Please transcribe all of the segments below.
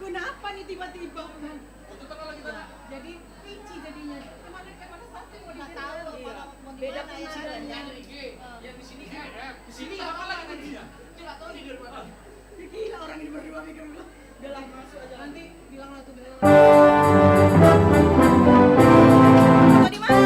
Kenapa nih tiba-tiba? Jadi kunci jadinya. Kemana satu mau Nggak tahu mau beda gimana ya. kunciannya. Yang di sini F, di sini apa lagi dia? Dia nggak tahu nih dia berapa. Gila orang ini berdua mikir dulu. Udah lah masuk aja. Nanti bilang lah tuh bilang. Mau di mana?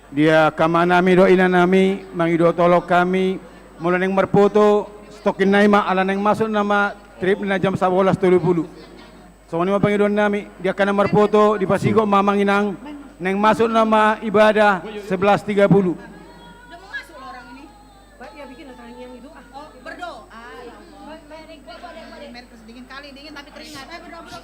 Dia kamanami do inanami mangido tolok kami mulai neng merfoto stokin naima ala neng masuk nama trip na jam 11.30. So ni mapangidon nami dia kana merfoto di Pasigo mamanginang neng masuk nama ibadah 11.30. Udah mau masuk loh orang ini. Pak ya bikin acara yang itu ah. Oh berdoa. Ya Allah. Mer dingin kali dingin tapi keringat. Berdoa.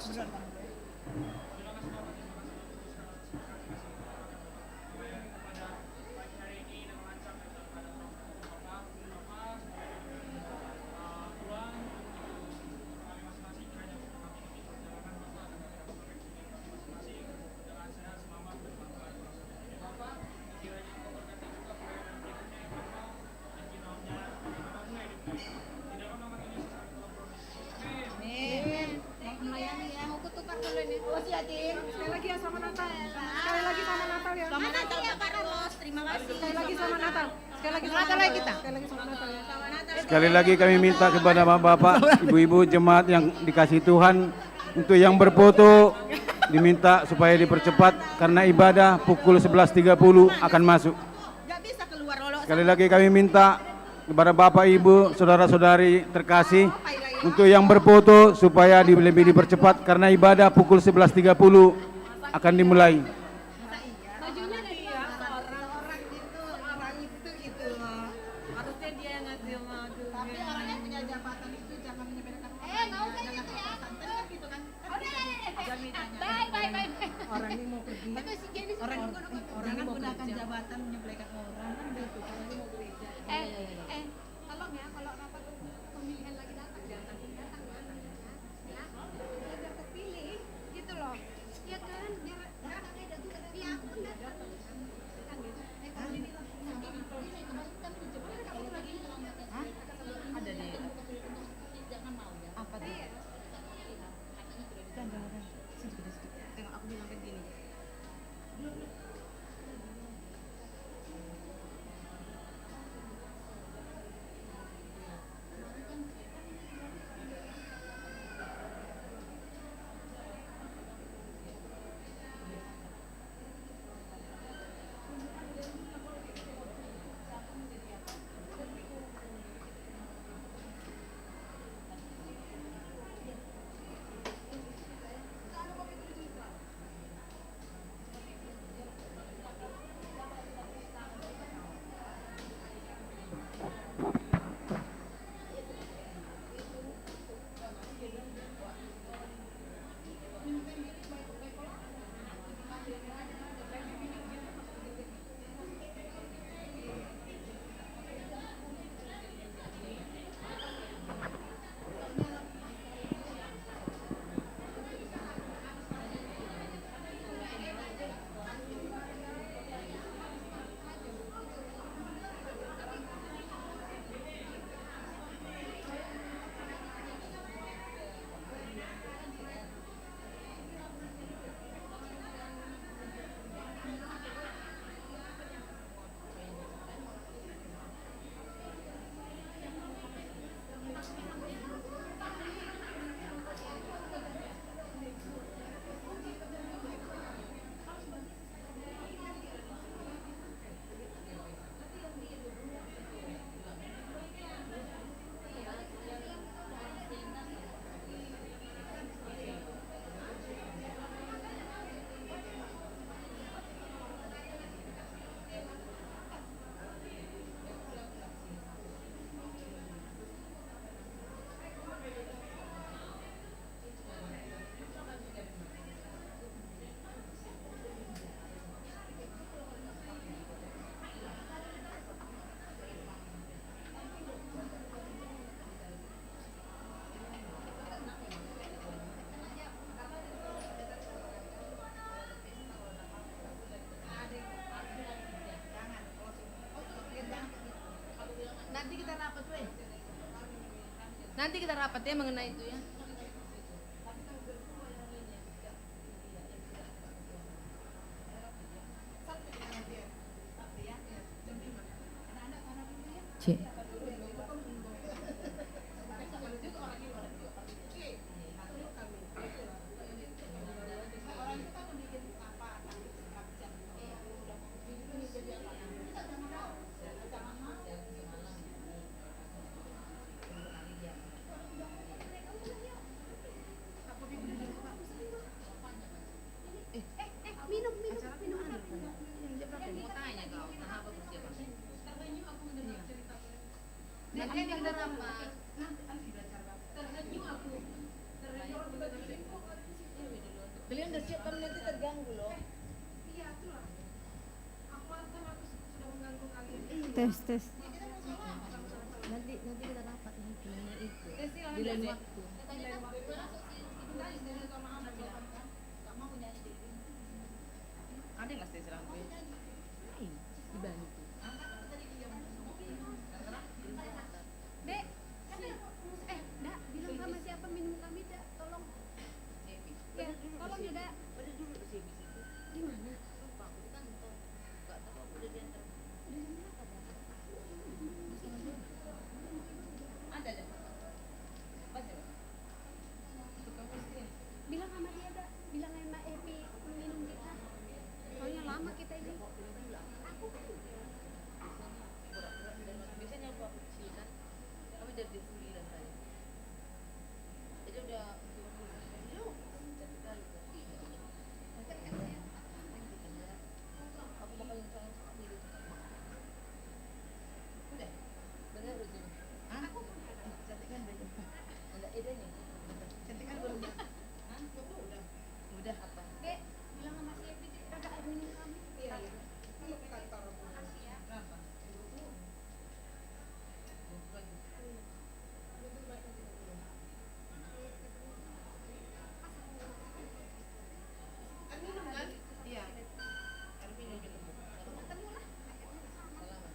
Melayani ya, mau kutukar dulu ini. Oh siatin. Sekali lagi ya sama Natal. Sekali lagi sama Natal ya. Selamat Natal ya Pak Carlos, terima kasih. Sekali lagi sama Natal. Sekali lagi sama Natal lagi kita. Sekali lagi sama Natal ya. Sama Natal. Sekali lagi kami minta kepada bapak-bapak, ibu-ibu jemaat yang dikasih Tuhan untuk yang berfoto diminta supaya dipercepat karena ibadah pukul 11.30 akan masuk. Gak bisa keluar lolos. Sekali lagi kami minta kepada bapak, ibu, saudara-saudari terkasih untuk yang berfoto supaya lebih dipercepat karena ibadah pukul 11.30 akan dimulai. Bajunya dari orang itu gitu loh. Harusnya dia yang ngasih madu. Tapi orang yang punya jabatan itu jangan menyepelekan orang. Nggak usah gitu ya. Santai kan gitu kan. Bye. Orang ini mau pergi. Itu si Jenny Orang jangan mau gunakan kerja. jabatan menyepelekan orang kan gitu. Orang ini mau gereja. Tolong ya kalau rapat pemilihan lagi datang ya, biar terpilih gitu loh, ya kan, biar datangnya ada tuh, ya aku pun datang kan gitu. Kalau ini lah, Ada di jangan mau ya. Apa dia? Nanti kita rapat ya mengenai itu ya. Cik. Nanti kita rapat. Kalian udah siap kan nanti terganggu loh. Iya, itulah. Aku sudah mengganggu kalian. Tes. Nanti kita rapat nanti mengenai itu. Silakan. Di lain waktu. Ada nggak sih silakan? Dibantu. Dek, Dak, bilang sama siapa minum kami, Dak, tolong. Ya, tolong ya, Dak. Ada dulu ke sini. Di mana? Lupa aku kan nggak tahu aku udah diantar. Ada. Bilang sama dia, Dak. Bilang sama Epi minum kita. Soalnya lama kita ini. Aku kan. Biasanya aku kecil kan. Kami dari 9 tadi. Jadi udah yuk. Cantik kali. Aku bakal sayang sekali gitu. Udah. Benar udah. Hah? Cantik kan baju. Ada idenya. Cantik kan belum? Hah? Udah. Udah apa? Dek, bilang sama si Epi ada air minum kami. Iya. Makasih ya. Berapa? Iya. Air minum gitu. Ketemu lah. Salaman.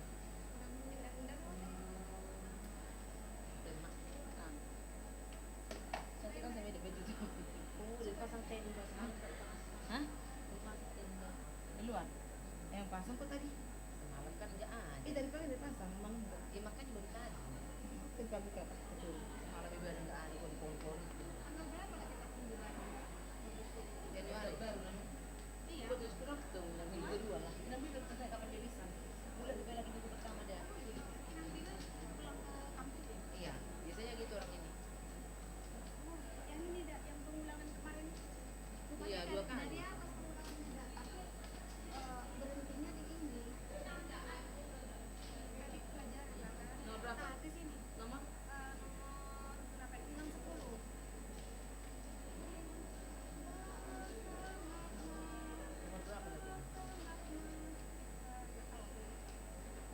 Cantik kan saya beda baju tuh. Oh, udah pasang tenda sekarang. Hah? Pasang tenda. Di luar? Yang pasang kok tadi? Semalam kan enggak ada. Tadi pagi udah pasang, malam enggak. Ya makanya baru tadi. Tadi pagi kayak pas betul. Semalam ibu ada enggak ada, kok di pohon-pohon itu. Tanggal berapa lah kita tunggu lagi? Januari baru namanya. Iya. Buat sekolah tuh, minggu kedua lah. Nanti udah selesai kapan dia bisa. Bulan depan lagi minggu pertama dia. Nanti kan pulang ke kampus ya. Iya, biasanya gitu orang ini. Oh, yang ini, Dak, yang pengulangan kemarin. Rupanya Iya, 2 kali. dari atas pengulangannya, Dak. Tapi berhentinya di ini. Dari pelajaran, Dak, kan? Nomor berapa? Nah, di sini. Nomor? Nomor berapa? 610. Nomor berapa lagi?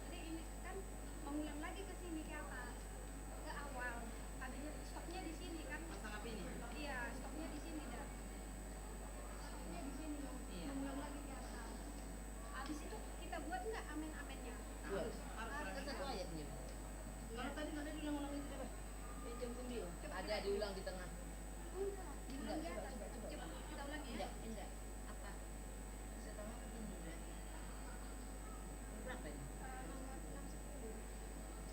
Jadi ini kan mengulang lagi ke sini ke atas, ke awal. Tadinya stopnya di sini kan? Pasang apa ini? Iya, stopnya di sini, Dak. Stopnya di sini. Iya. Mengulang lagi ke atas. Habis itu kita buat nggak amen-amennya? Harus kan satu ayatnya. Kalau tadi nggak ada diulang-ulang itu coba. Yang jam 9. Ada diulang di tengah. Enggak, diulang di atas. Coba. Coba kita ulangi ya. Enggak. Apa? Saya tahu apa ini juga. Berapa ini? Nomor 610.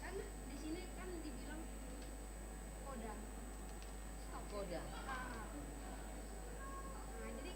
Kan di sini kan dibilang koda. Stop. Koda. Nah, jadi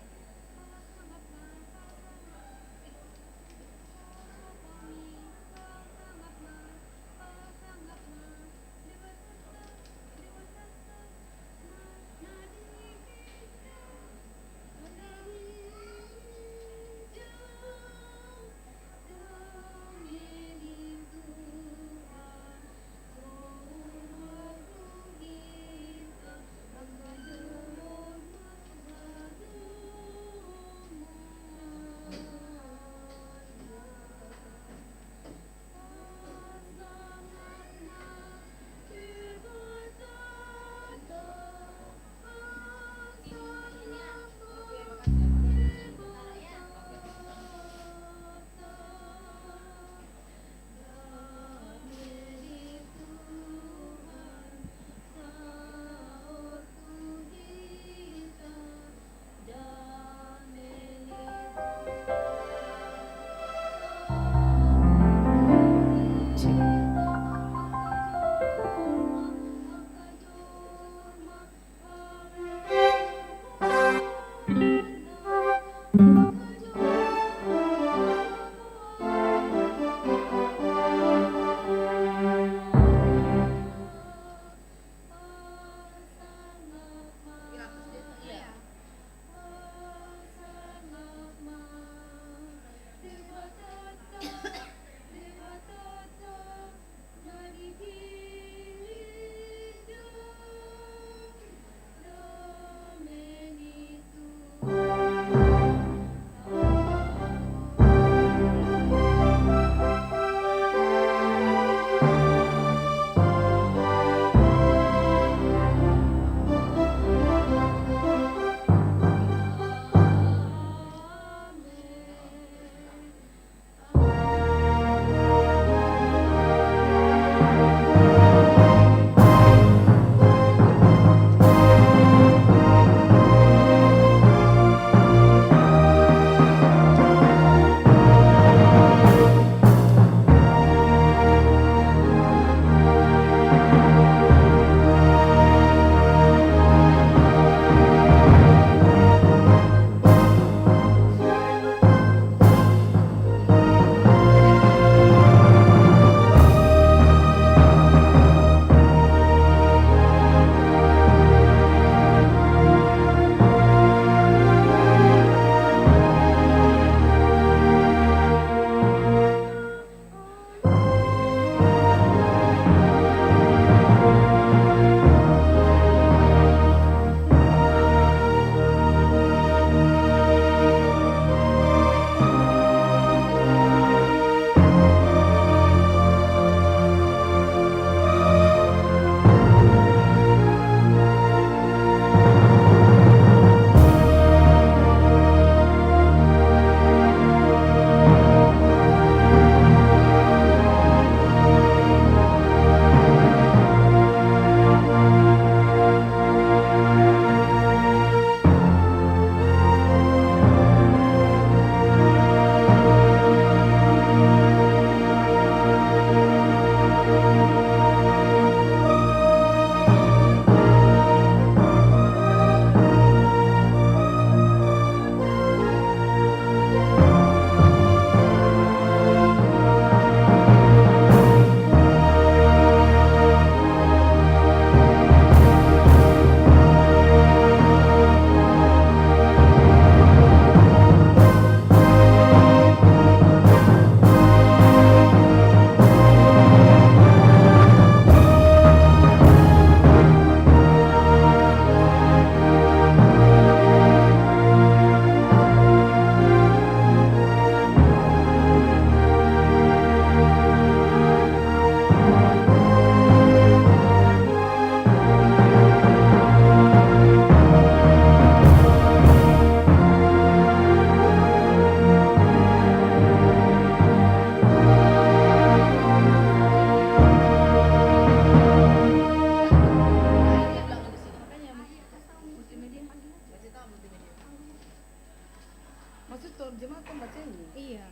tutor jemaat kan baca ini. Iya.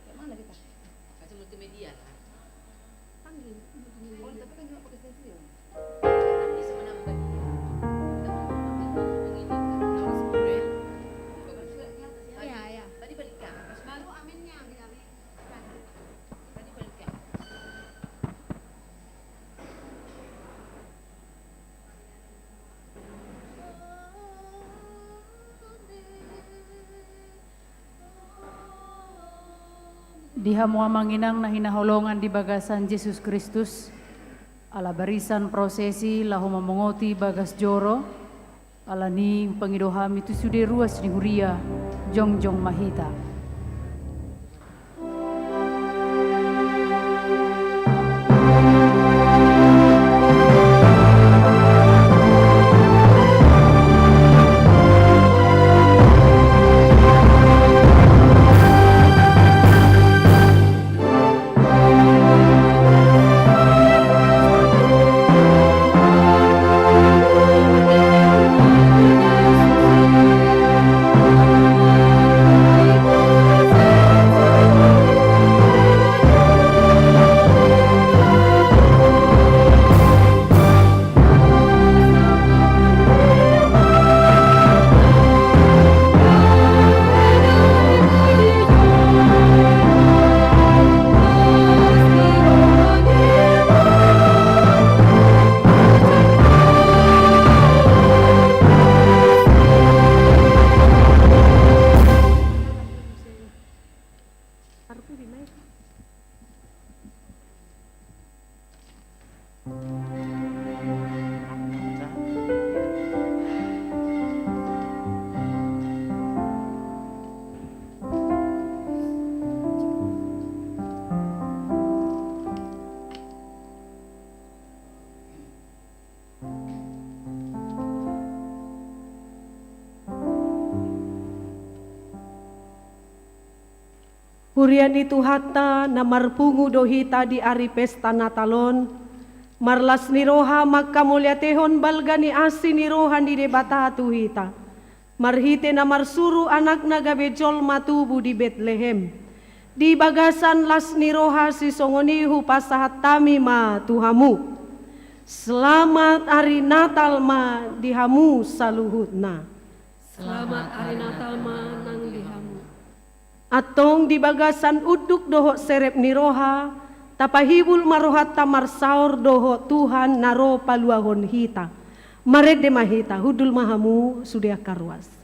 Kayak mana kita? Kasih multimedia lah. Panggil. Oh, tapi kan cuma pakai stensil. Bisa menambah dia. Iya, iya. Tadi balikan. Baru aminnya bilang. Tadi balikan. Diha mua manginang na hinaholongan di bagasan Jesus Kristus, ala barisan prosesi lahu mamongoti bagas joro, ala ni pangidohami tu sude ruas ni huria, jongjong mahita. Hurian itu hatta na marpungu dohita di ari pesta Natalon, marlas niroha maka mulyatehon balgani asi nirohan di debata tuhita, marhite na marsuru anak na gabejol matubu di Bethlehem, di bagasan las niroha si songonihu pasahat tami ma tuhamu, selamat hari Natal ma dihamu saluhutna. Selamat hari Natal ma nang dihamu. Atong di bagasan uduk doho serep niroha, tapahibul marohat tamar saur doho Tuhan naro paluahon hita. Marede mahita hudul mahamu sudia karwas. Selamat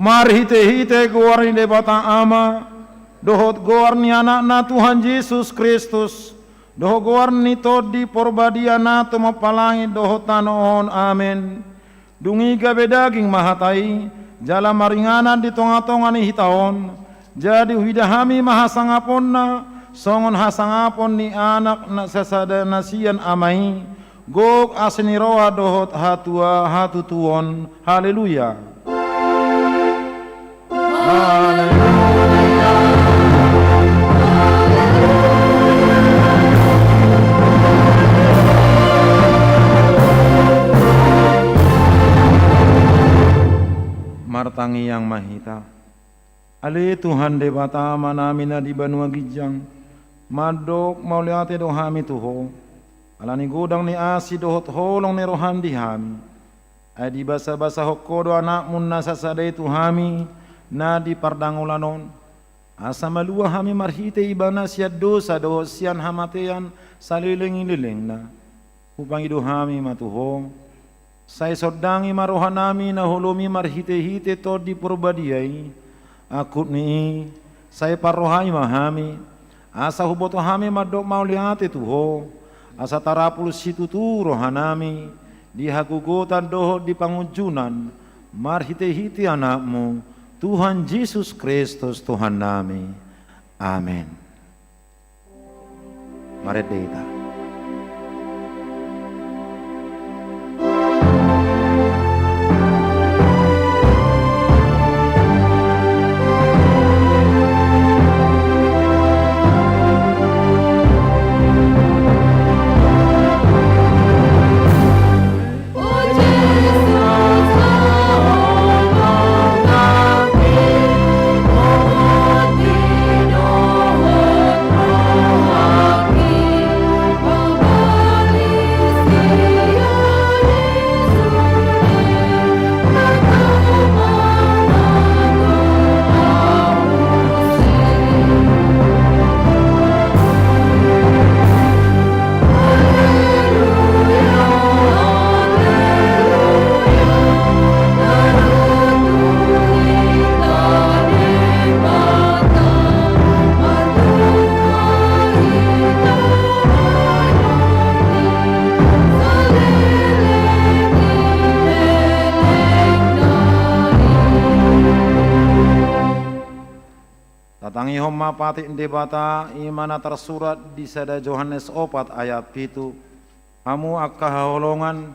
marhite-hite goar ni debata ama, dohot goar ni anak na Tuhan Yesus Kristus, dohot goar ni todi porbadia na tumapalangi dohot tanoon, amen. Dungi gabe daging mahatai, jala maringanan di tonga-tonga ni hitaon, jadi hidahami mahasangapon na, songon hasangapon ni anak na sasada nasian amai, gog aseniroa dohot hatua hatutuon, haleluya. Haleluya. Martangi yang mahita, ale Tuhan debata manami na di banua gijang, madok mauliate dohami tuho, alani godang ni asi dohot holong ni roham dihami, ay di basa-basa hokodo anak mun nasa sadai tuhami, na di pardangulanon, asa malua hami marhite ibana siad dosa dohot sian hamatean saliling-liling na, upangi dohami matuho, say sodangi marohanami na holomi marhite-hite to di purbadiay, akut ni say parohai mahami, asa huboto hami madok mauliate tuho, asa tarapul situ tu rohanami, di hagugotan doho di pangujunan, marhite-hite anakmu, Tuhan Yesus Kristus Tuhan nami, amin. Mari kita. Tatangi homma pati debata imana tersurat di sada Yohanes 4 ayat 7. Amu akka haholongan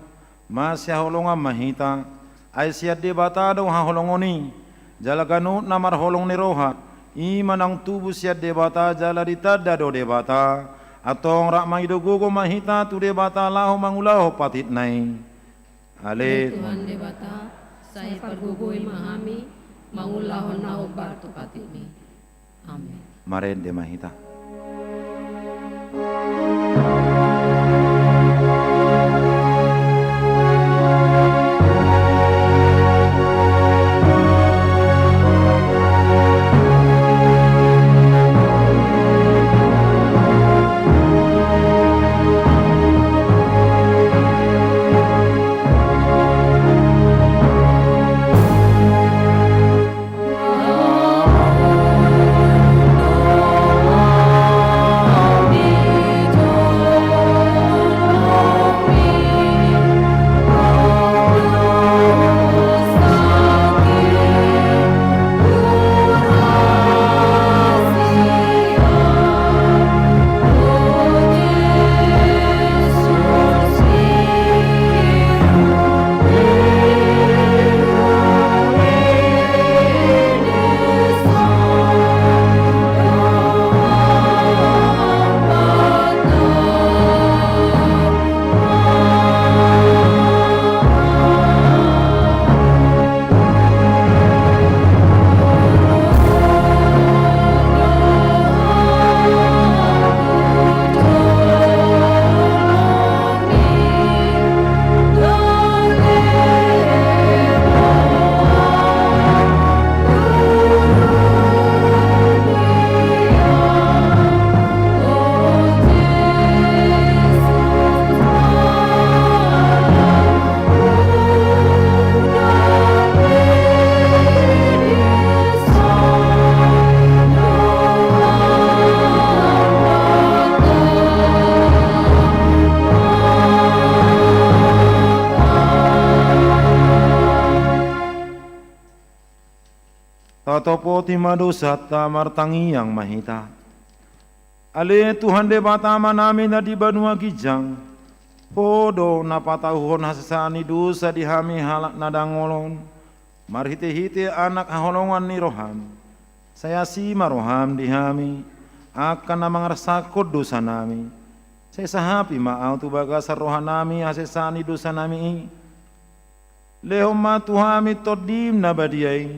masya holongan mahita ay siya debata daw haholongoni jalaganu namar holong ni roha imanang tubu siya debata jala ditada do debata atong rak maidogogo mahita tu debata laho mangulaho patit nai. Ale Tuhan debata saya pergugui mahami mangulahon na obar tu patit ni. Amin. Maren de mahita. Amin. tatopoti madosata martangi yang mahita. Ale Tuhan de batama nami na di Banua Gijang, podo napatauhon hasasani dosa di hami halak nadangolon, marhite-hite anak haholongan ni roham, saya si maroham di hami, akan namang rasakot dosa nami, saya sahapi maaw tu bagasar rohan nami hasasani dosa nami, lehom matuhami todim na badiyay,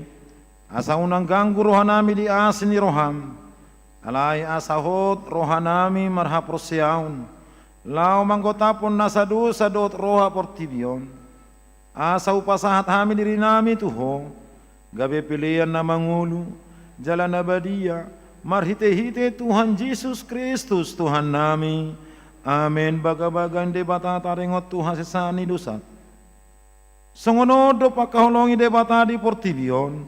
asa unang ganggu rohan nami di asin ni roham, alay asahot rohan nami marhaprosyaun, lau manggotapon nasa dosa dot roha portibion, asa upasahat hami diri nami tuho, gabe pilihan na mangulu, jalan abadiya, marhite-hite Tuhan Yesus Kristus Tuhan nami, amin. Baga-bagan de bata tarengot Tuhan sesani dosat, songonodo pakaholongi de bata di portibion,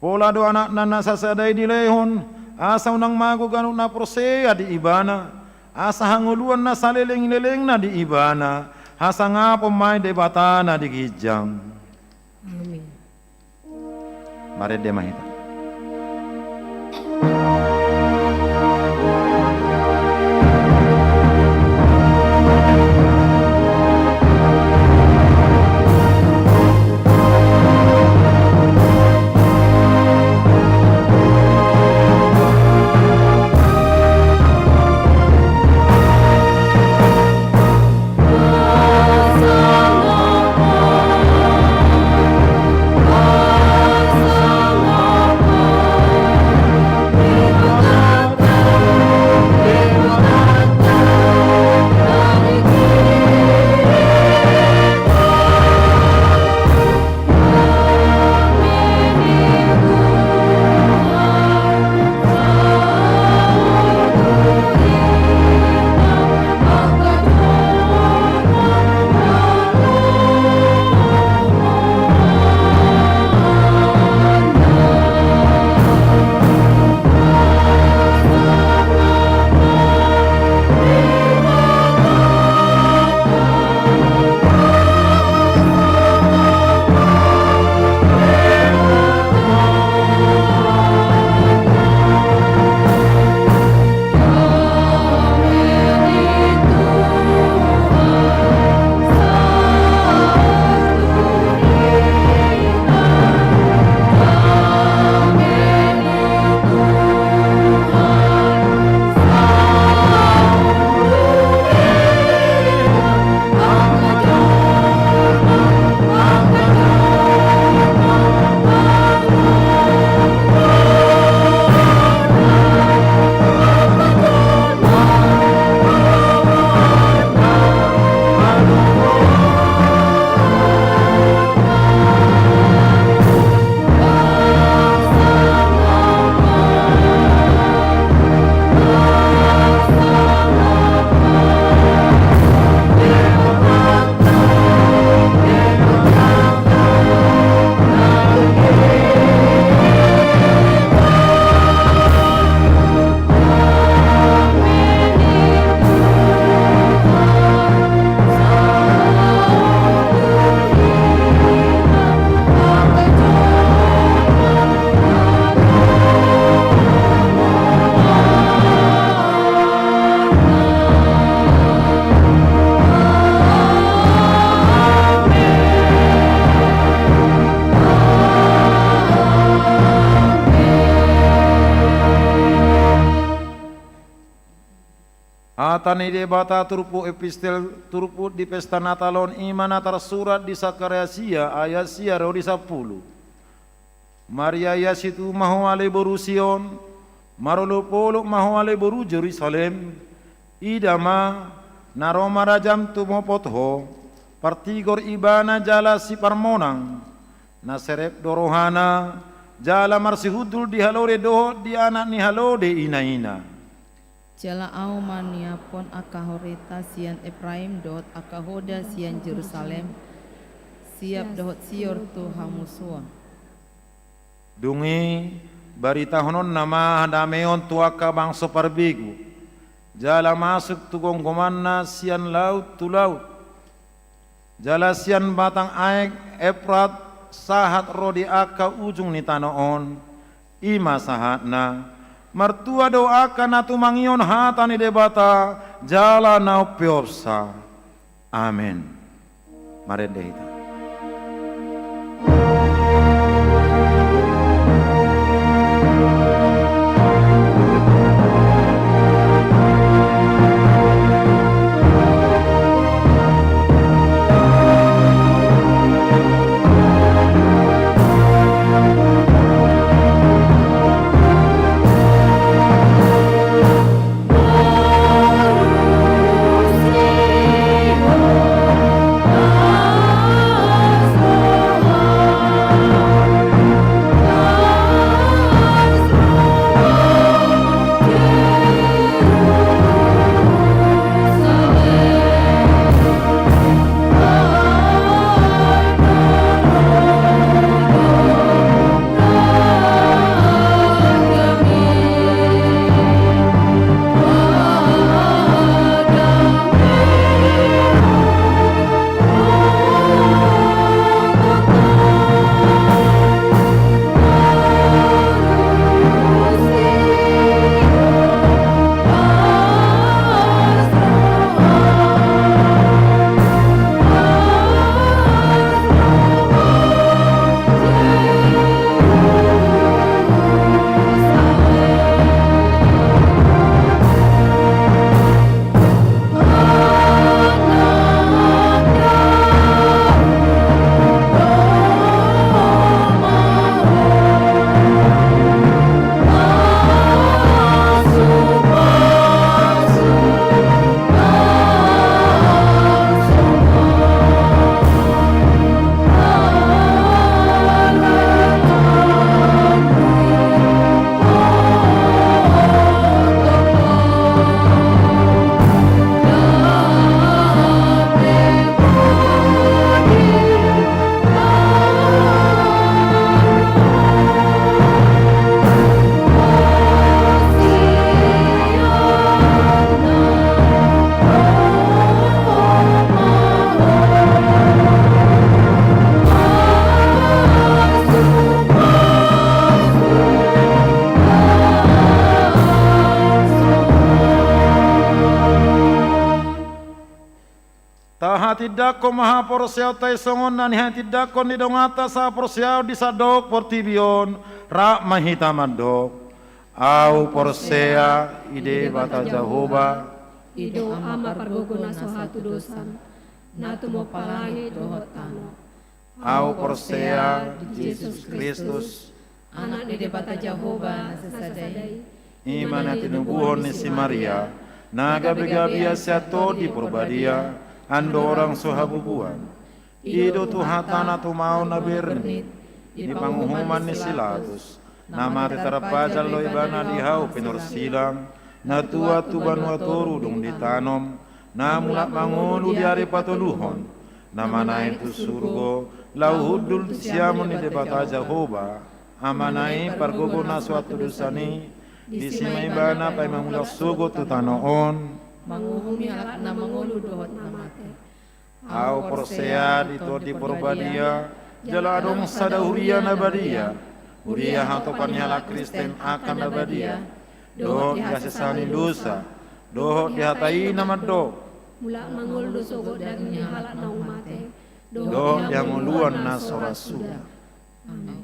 pola do anak nana sasadai di lehon, asa unang mago ganun na prosea di ibana, asa hanguluan na saleleng-leleng na di ibana, hasa nga pemay de bata na di Gijang. Amin. Mari de mahita. Atani de bata turpu epistel turpu di pesta Natalon imana tersurat di Sakariasia ayat sia rodi 10. Maria yasitu mahu ale boru Sion, marolo polo mahu ale boru Jerusalem, idama naroma rajam tu mopotho, partigor ibana jala si parmonang, naserep dorohana jala marsihudul di halore doho di anak ni halode ina-ina. Jala au maniapon akahoreta sian Efraim dot akahoda sian Jerusalem siap dot sior tu hamusua. Dungi barita honon nama hadameon tuaka bangsa parbigu. Jala masuk tu gonggomanna sian laut tu laut. Jala sian batang aek Efrat sahat rodi aka ujung ni tanoon. ima sahatna mertua doakan atu mangion hatani debata jala nau piopsa. Amin. Mari dehita. Tidak ko maha porsiao tay songon na niha tidak ko ni dongata sa porsiao di sadok portibion ra mahita mandok au porsea ide bata Jehovah ido ama pargogona sohatu dosan natu mo palangi dohot tano au porsea di Yesus Kristus anak di bata Jehovah sesadai imana tinubuhon ni si Maria naga begabia siato di Purbadia ando orang sohabubuan ido tuhatana tu mau na bernit di pangumuman ni Silatus nama tetarapajal lo ibana dihau penur silang na tua tu banua toru dong ditanom na mulak mangulu di hari patoluhon nama nain tu surgo lau hudul siamun ni debata Jehovah amanai pargogona suatu dosani di simai bana pai mamulak sugo tu tanoon manguhumi alat na mangulu dohot namate au porsea di Purbadia jala adong sada huria nabadia huria hatopan nyala Kristen akan nabadia dohot diasesani dosa dohot dihatai nama do mula mangul dosogo dagingnya halak na umate dohot yang uluan na sorasuda. Amin.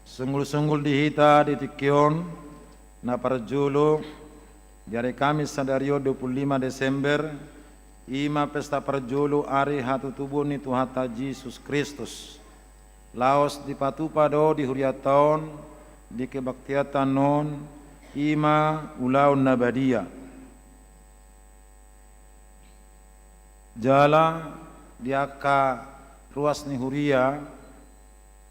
Sunggul-sunggul dihita di Tikion na parjulo di hari Kamis sadario 25 Desember ima pesta parjulo ari hatu tubuh ni Tuhata Yesus Kristus laos di patupado di huria taon di kebaktiatan non ima ulaun nabadia jala diaka ruas ni huria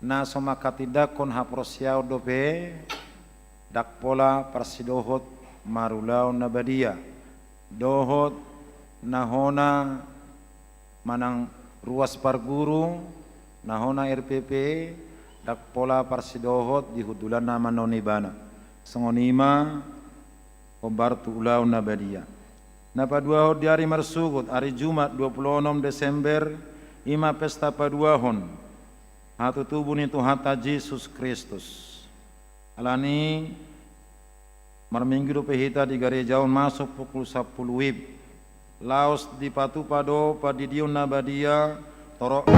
na somakatidakon haprosiao dope dak pola parsidohot marulau nabadia dohot nahona manang ruas parguru nahona RPP dak pola parsidohot di hudulan nama nonibana songonima obartu ulau nabadia napa dua hot di hari marsugut hari Jumat 26 Desember ima pesta paduahon hatu tubuh ni Tuhata Yesus Kristus. Alani marminggu do pehita di garejaun masuk pukul 10 wib. Laos di patu pado padidiun nabadia torok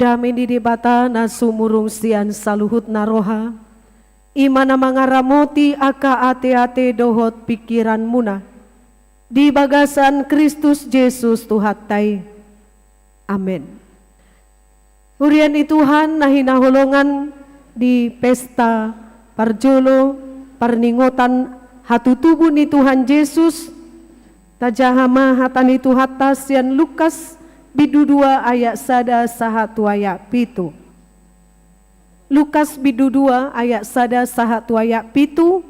Dami di debata na sumurung sian saluhut naroha. Imana mangaramoti aka ate-ate dohot pikiran muna. Di bagasan Kristus Yesus Tuhatai. Amin. Hurian Tuhan na hinahulungan di pesta parjolo parningotan hatutubu ni Tuhan Yesus. Tajahama hatani Tuhata sian Lukas bidudua ayat sada sahatu ayat pitu. Lukas bidudua ayat sada sahatu ayat pitu.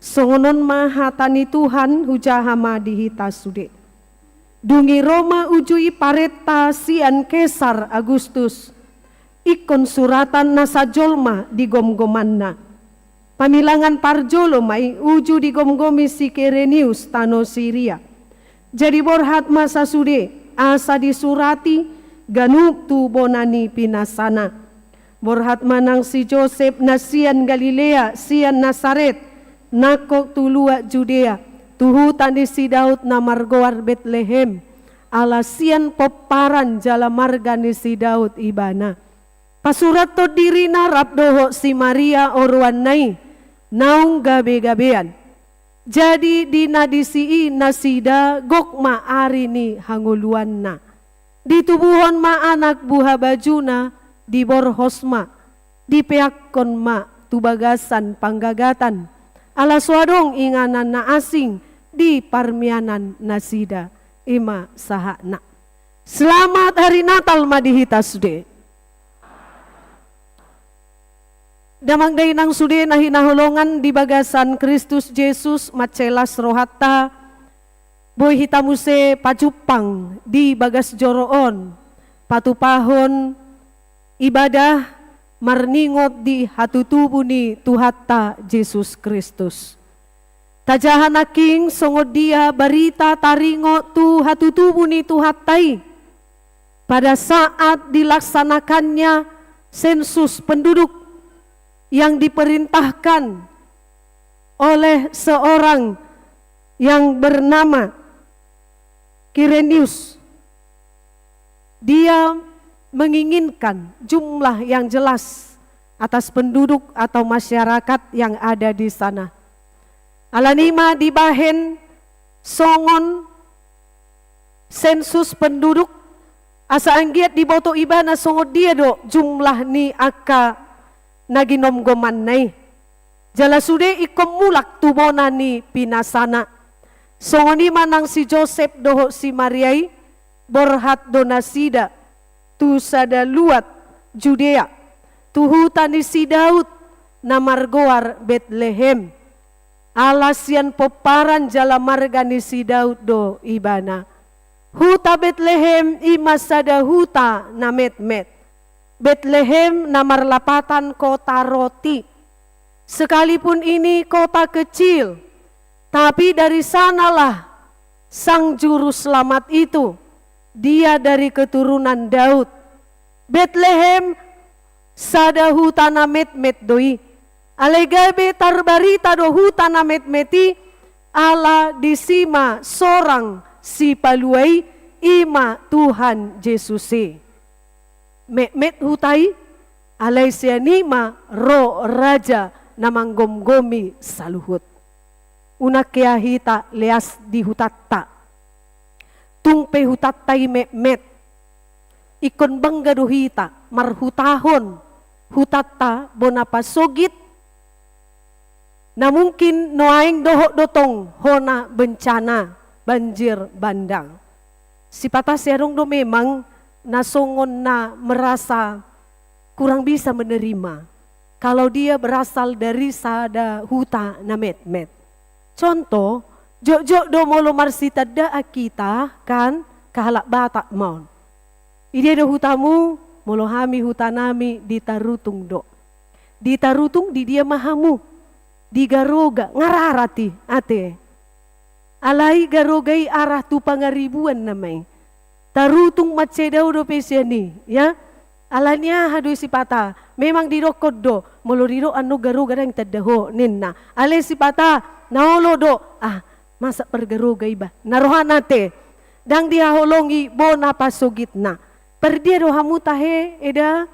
Songonon mahatani Tuhan hujahama dihita sude. Dungi Roma ujui pareta sian Kesar Agustus. Ikon suratan nasajolma di gomgomanna. Pamilangan parjolo mai uju di gomgomi si Kerenius tano Siria. Jadi borhat masa sude asa disurati ganuk tu bonani pinasana. Borhat manang si Joseph na sian Galilea sian Nasaret. Nakok tulua Judea, tuhu tani si Daud na margoar Betlehem, alasian poparan jala marga ni si Daud ibana. Pasurat to diri narap doho si Maria orwanai, naung gabe-gabean. Jadi di nadisi nasida gokma ari ni hanguluan na. Di tubuhon ma anak buha bajuna, di borhosma, di peakon ma tubagasan panggagatan. Alaswadong inganan na asing di parmianan nasida ima sahana. Selamat hari Natal madihita sude. Damang day nang sude na hinahulungan di bagasan Kristus Yesus macelas rohata. Boy hitamuse pacupang di bagas joroon. Patupahon ibadah marningot di hatutubu ni Tuhata Yesus Kristus. Tajahan aking songod dia barita taringo tu hatutubu ni Tuhatai. Pada saat dilaksanakannya sensus penduduk yang diperintahkan oleh seorang yang bernama Kirenius. Dia menginginkan jumlah yang jelas atas penduduk atau masyarakat yang ada di sana. Alanima dibahen songon sensus penduduk asa anggiat di boto ibana songon dia do jumlah ni aka naginom gomanay. Jala sude ikom mulak tubona ni pinasana. Songon ni manang si Joseph doho si Mariay borhat donasida. Tu sada luat Judea, tuhu tani si Daud na margoar Betlehem, alasian poparan jala marga ni si Daud do ibana. Huta Betlehem ima sada huta na met-met. Betlehem na marlapatan kota roti. Sekalipun ini kota kecil, tapi dari sanalah sang juru selamat itu. Dia dari keturunan Daud. Betlehem sada hutana met-met doi. Alegabe tarbarita do hutana met-meti ala disima sorang si paluai ima Tuhan Yesusi. Met-met hutai alay sianima ro raja namang gomgomi saluhut. Una kaya hita leas di hutatta. Tung pehutatay met-met, ikon bangga duhita, marhutahon, hutatta bonapasogit, na mungkin noaing doho dotong hona bencana, banjir bandang. Si patah serong do memang nasongon na merasa kurang bisa menerima, kalau dia berasal dari sada huta na met-met. Contoh, jok-jok do molo marsita da kita kan kahalak batak maun. Ide do hutamu molo hami hutanami di tarutung do. Di tarutung di dia mahamu. Di garoga ngararati ate. Alai garogai arah tu pangaribuan namai. Tarutung macedau do pesiani ya. Alanya hadu si pata memang di rokod do molo diro anu garoga yang tadaho ninna. Ale si pata naolo do masa pergarogay ba? Narohan nate. Dang dihaholongi bona pasugit na. Perdia dohamu tahe eda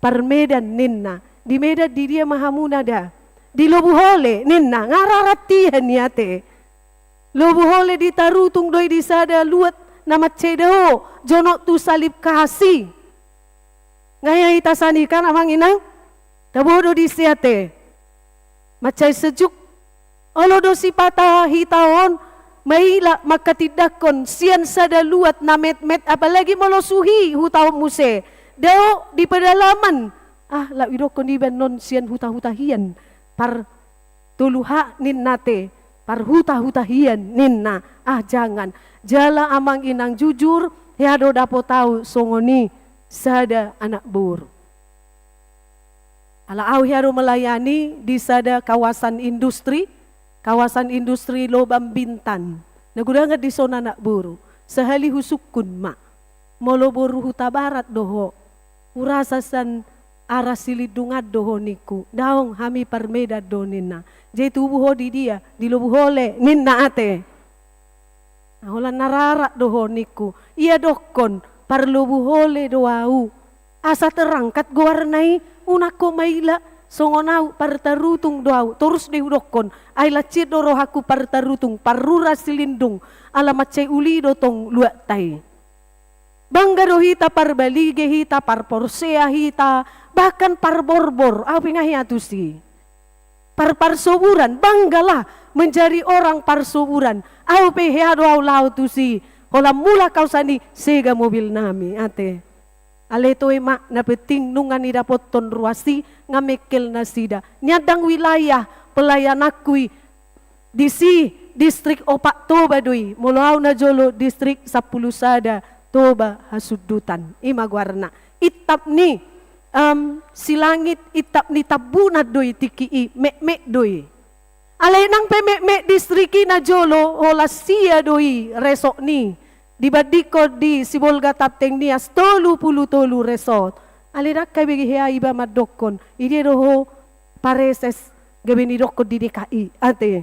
parmedan ninna. Di Medan di dia mahamuna da. Di Lobuhole ninna ngararatihan yate. Lobuhole di tarutung doi di sada luat nama cedo jonok tu salib kasih. Ngaya itasani kan amang inang tabodo di siate. Macai sejuk. Olo dosi patah hitaon maila makatidakon sian sada luat na met apalagi molosuhi hutaw muse. Dao di pedalaman. La idokon di non sian huta-hutahian par tuluha nin nate par huta-hutahian ninna. Jangan jala amang inang jujur heado dapo tahu songoni sada anak bur. Ala au heado melayani di sada kawasan industri Lobam Bintan. Nagudangat di sona anak buru. Sehali husukun ma. Molo boru huta barat doho. Urasasan arah silidungat doho niku. Daong hami parmeda donina. Jadi tubuh di dia. Di lobuhole ninna ate. Aholan nararak doho niku. Ia dokon par lobuhole doau. Asa terangkat gowarnai unako maila. Songonau partarutung doau terus diudokon ay lacit doro haku partarutung parura silindung alamat cai uli dotong luat tai bangga dohita parbalige hita parporsea hita bahkan parborbor apa ngahiatu si parsoburan banggalah menjadi orang parsoburan au pehea doau lau tu si kolam mula kau sani sega mobil nami ate Aleto emak na peting nungan idapot ton ruasi ngamekel nasida. Nyadang wilayah pelayan akui di si distrik Opak Toba doi. Moloau na jolo distrik Sapulusada Toba Hasudutan. Ima guarna. Itap ni silangit itap ni tabunat doi tiki mek doi. Alay nang pemek distriki na jolo hola sia doi resok ni. Dibadiko di Sibolga Tapteng Nias 30 resort. Alirak kay bigi hea iba madokon. Ini roho pareses gabini dokon di DKI. Ate.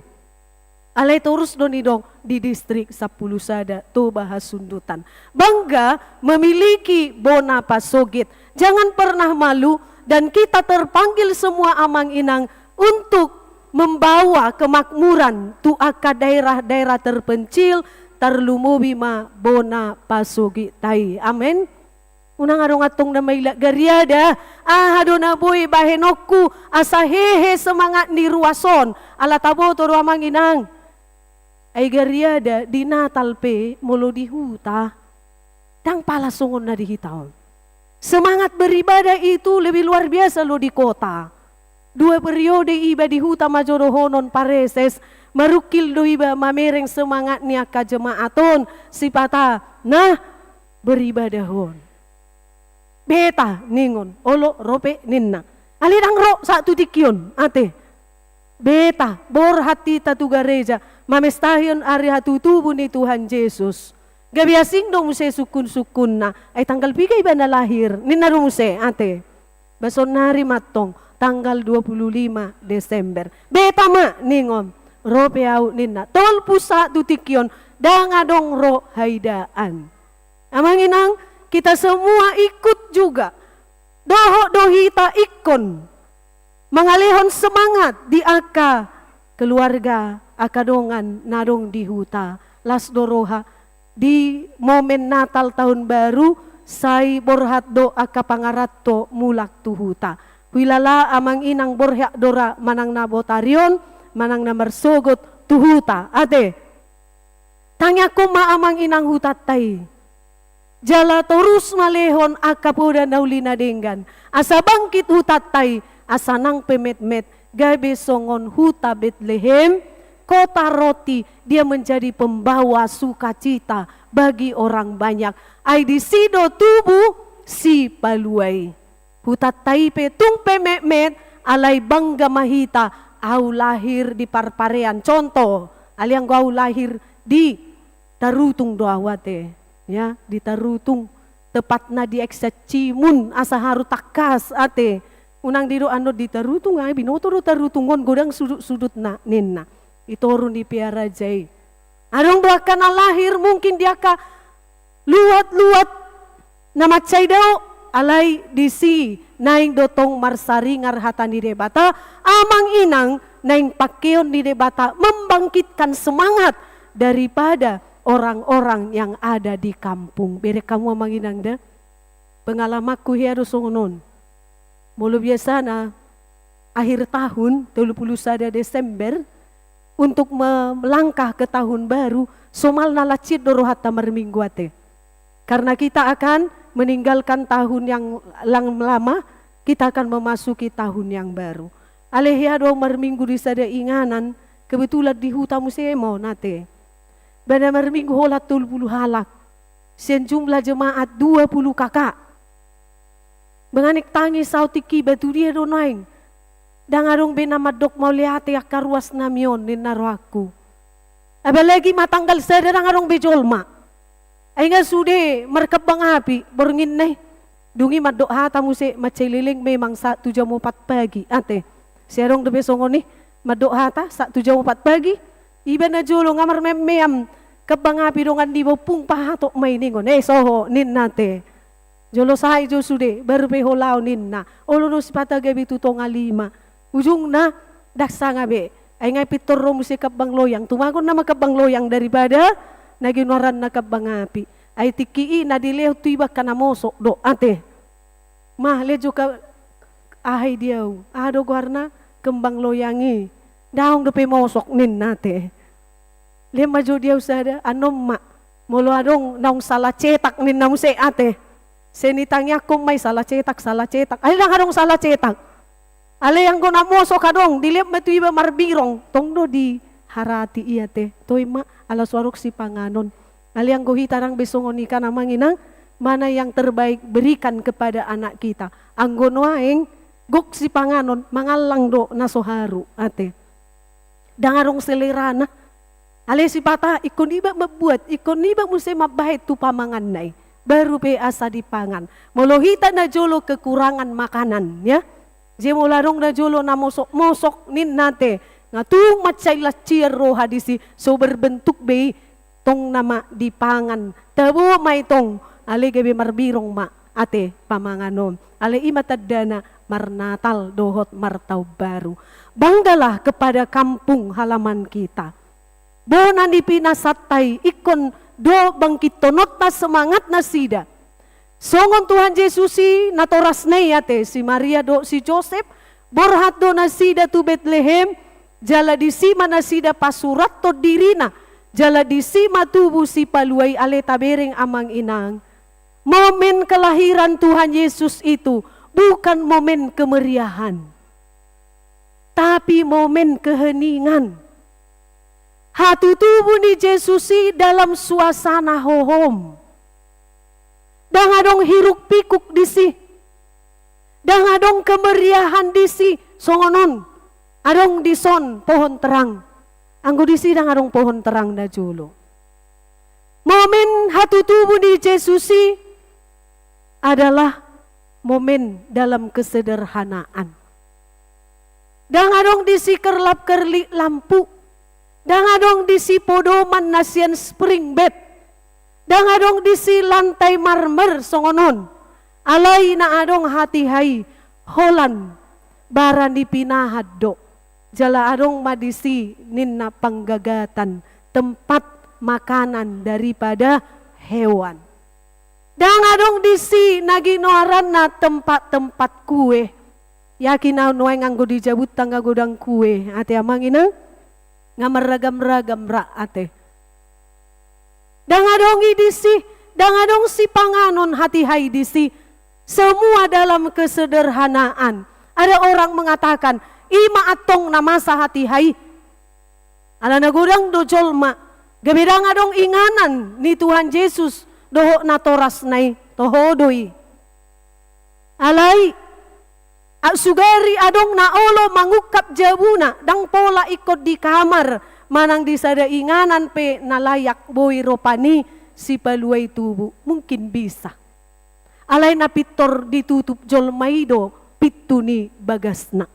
Alay terus donidong di distrik Sapulusada Toba Hasundutan. Bangga memiliki bona pasogit. Jangan pernah malu dan kita terpanggil semua amang inang untuk membawa kemakmuran tuaka daerah-daerah terpencil tarlumubi ma bona pasugi tai. Amen. Unang arong atong na may gariada. Hado na boy bahenokku asa hehe semangat ni ruason. Ala tabo toro amang inang. Ay gariada di Natal pe mulo di huta. Dang palasongon na dihitaon. Semangat beribadah itu lebih luar biasa lo di kota. 2 periode iba di huta majorohonon pareses. Marukil do iba mamereng semangat niya ka jemaaton sipata nah beribadahon. Beta ningon olo rope ninna. Alirang ro satu tikyon ate. Beta bor hati tatu gareja mamestahion ari hatu tubuh ni Tuhan Yesus. Gabiasing dong muse sukun-sukun na ay tanggal bigay ba na lahir ninna muse ate. Bason nari matong tanggal 25 Desember. Beta ma ningon. Rope au ninna tol pusa tutikyon dangadong ro haidaan. Amang inang kita semua ikut juga doho dohita ikon mengalihon semangat di aka keluarga akadongan nadong di huta las doroha di momen Natal tahun baru sai borhat do aka pangaratto mulak tu huta. Wilala amang inang borhak dora manang nabotarion manang na marsogot tuhuta. Ate, tanya ko maamang inang hutatay. Jala terus malehon akapoda naulina denggan. Asa bangkit hutatay, asa nang pemet-met. Gabe songon huta Bethlehem, kota roti. Dia menjadi pembawa sukacita bagi orang banyak. Ay di sido tubuh si paluay. Hutatay pe tung pemet-met, alay bangga mahita. Au lahir di parparean. Contoh, aliang gua lahir di Tarutung doawate. Ya, di Tarutung. Tepatna di Eksacimun asa haru takas ate. Unang diro ano di Tarutung ay binotoro Tarutungon godang sudut-sudut na ninna. Itorun di piara jay. Arong doa kana lahir mungkin dia ka luat-luat Namatsay daw alay disi naing dotong marsaringar hatani debata amang inang naing pakeon di debata membangkitkan semangat daripada orang-orang yang ada di kampung. Bere kamu amang inang da pengalamanku harus ngonon. Mulu biasa na akhir tahun 31 Desember untuk melangkah ke tahun baru somal nalacid doro hatta marminggu ate. Karena kita akan meninggalkan tahun yang lama, kita akan memasuki tahun yang baru. Alehya do marminggu di sada inganan, kebetulan di hutan musemo nate. Pada marminggu holat 30 halak. Sian jumlah jemaat 20 kakak. Menganik tangi sautiki batu dia do naing. Dangarong benamadok mau lihat ya karuas namion ni naroaku. Apalagi matanggal sada dangarong bejolma. Ay nga sude markabang api borngin na dungi madok hata mo si macililing memang sa 7:04 pagi ate serong de besongo ni madok hata sa 7:04 pagi iba na julo nga marmem kabang api dongan di bopung pahatok may ningon soho nin nate jolo sahay jo sude baru beholaw nin na olo no si patagabi tutong 5 ujung na daksa nga be ay nga pitoro mo si kabang loyang tumagon na makabang loyang daripada naginuaran na kabangapi ay tikii na dilew tuiba ka na mosok do ate lejo ka ahay diyaw ado guarna kembang loyangi daong do pe mosok nin nate lima jo diyaw sada anom ma molo adong naong salah cetak nin namu se ate senitangya kong may salah cetak ay lang adong salah cetak ale yang guna mosok adong dilew matuiba marbirong tongdo di harati iyate toy ma alas warok si panganon. Aliang gohitarang besongon ika namang inang mana yang terbaik berikan kepada anak kita. Anggon waeng gok si panganon mangalang do nasoharu ate. Dangarong selerana. Ale si pata ikon iba mabuat ikon iba muse mabahit tu pamangan nai. Baru pe asa dipangan. Molohita na jolo kekurangan makanan ya. Jemolarong na jolo na mosok nin nate. Ngatung macay lacir roh hadisi so berbentuk be tong nama dipangan tabo may tong ali gabi marbirong ma ate pamanganom ali imatadana marnatal dohot martaw baru banggalah kepada kampung halaman kita bonan dipinasatay ikon do bangkit tonot na semangat na sida songon Tuhan Yesusi natoras na ate si Maria do si Joseph borhat do na sida tu Bethlehem jala di sima na sida pasurat to dirina, jala di sima tubuh si paluay aleta bereng amang inang. Momen kelahiran Tuhan Yesus itu bukan momen kemeriahan, tapi momen keheningan. Hatu tubuh ni Yesusi dalam suasana hohom. Dangadong hiruk pikuk disi, dangadong kemeriahan disi songonon. Adong dison pohon terang. Anggo disidang adong pohon terang na julo. Momen hatu tubuh di Yesusi adalah momen dalam kesederhanaan. Dang adong disi kerlap kerli lampu. Dang adong disi podoman nasian spring bed. Dang adong disi lantai marmer songonon. Alay na adong hati hai holan baran dipinahad do. Jala adong madisi ninna panggagatan tempat makanan daripada hewan. Dang adong disi naginoaran na tempat-tempat kue. Yakin na nuay nganggo dijabut tangga godang kue. Ate amang ina nga meragam-ragam ra ate. Dang adong idisi, dang adong si panganon hati hai disi. Semua dalam kesederhanaan. Ada orang mengatakan ima atong na masa hati hai. Ala nagudang dojol ma. Gabirang adong inganan ni Tuhan Yesus doho na toras nai tohodoi. Alay sugari adong na olo mangukap jabuna dang pola ikot di kamar manang di sada inganan pe nalayak boy ropani si paluay tubu. Mungkin bisa. Alay na pitor ditutup jol maido pitu ni bagasna.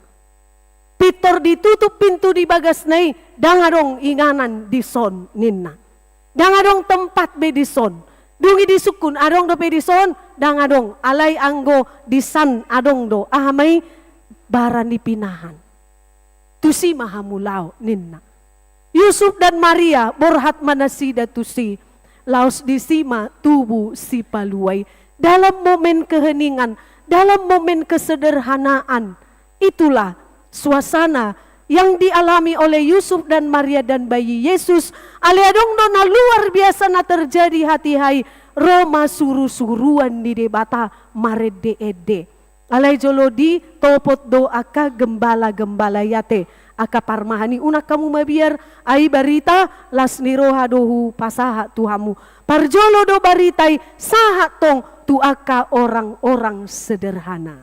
Pitor ditutup pintu di bagas nai, dangadong inganan di son ninna. Dangadong tempat be di son. Dungi disukun adong do pedison dang adong alai anggo disan adong do ahamai baran dipinahan. Tusi mahamulau ninna. Yusuf dan Maria borhat manasida tusi. Laos disima tubuh si paluai. Dalam momen keheningan, dalam momen kesederhanaan. Itulah suasana yang dialami oleh Yusuf dan Maria dan bayi Yesus. Aliadong dona luar biasa na terjadi hati hai Roma suru-suruan di debata maret de. Alai jolodi topot do aka gembala-gembala yate. Aka parmahani unak kamu mabiar ai barita las niroha dohu pasaha tuhamu. Parjolo do baritai sahat tong tu aka orang-orang sederhana.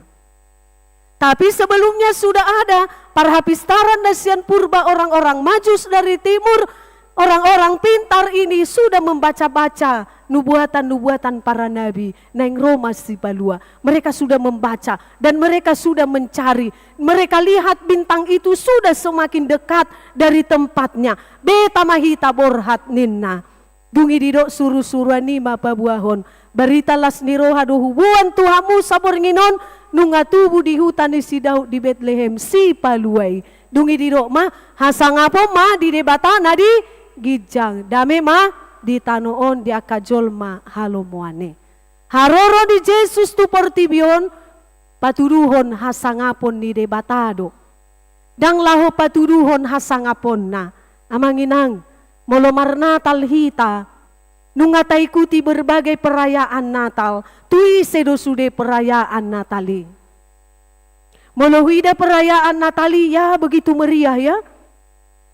Tapi sebelumnya sudah ada parhapistaran nasian purba orang-orang majus dari timur. Orang-orang pintar ini sudah membaca-baca nubuatan-nubuatan para nabi. Neng Roma si Palua. Mereka sudah membaca dan mereka sudah mencari. Mereka lihat bintang itu sudah semakin dekat dari tempatnya. Beta mahita borhat ninna. Dungi didok suruh-suruani mapabuahon. Beritalas niroha do hubuan tuhamu sabor nginon. Nunga tubuh di hutan di Daud di Bethlehem si paluai. Dungi di dok mah hasang apa mah di debatana di gijang. Dame mah di tanoon di akajol mah halomuane. Haroro di Yesus tu portibion patuduhon hasang apon di debatado. Dang laho patuduhon hasang apon na. Amanginang molomar Natal hita. Nunga ta ikuti berbagai perayaan Natal, tui sedo sude perayaan Natali. Meluhida perayaan Natali ya begitu meriah ya.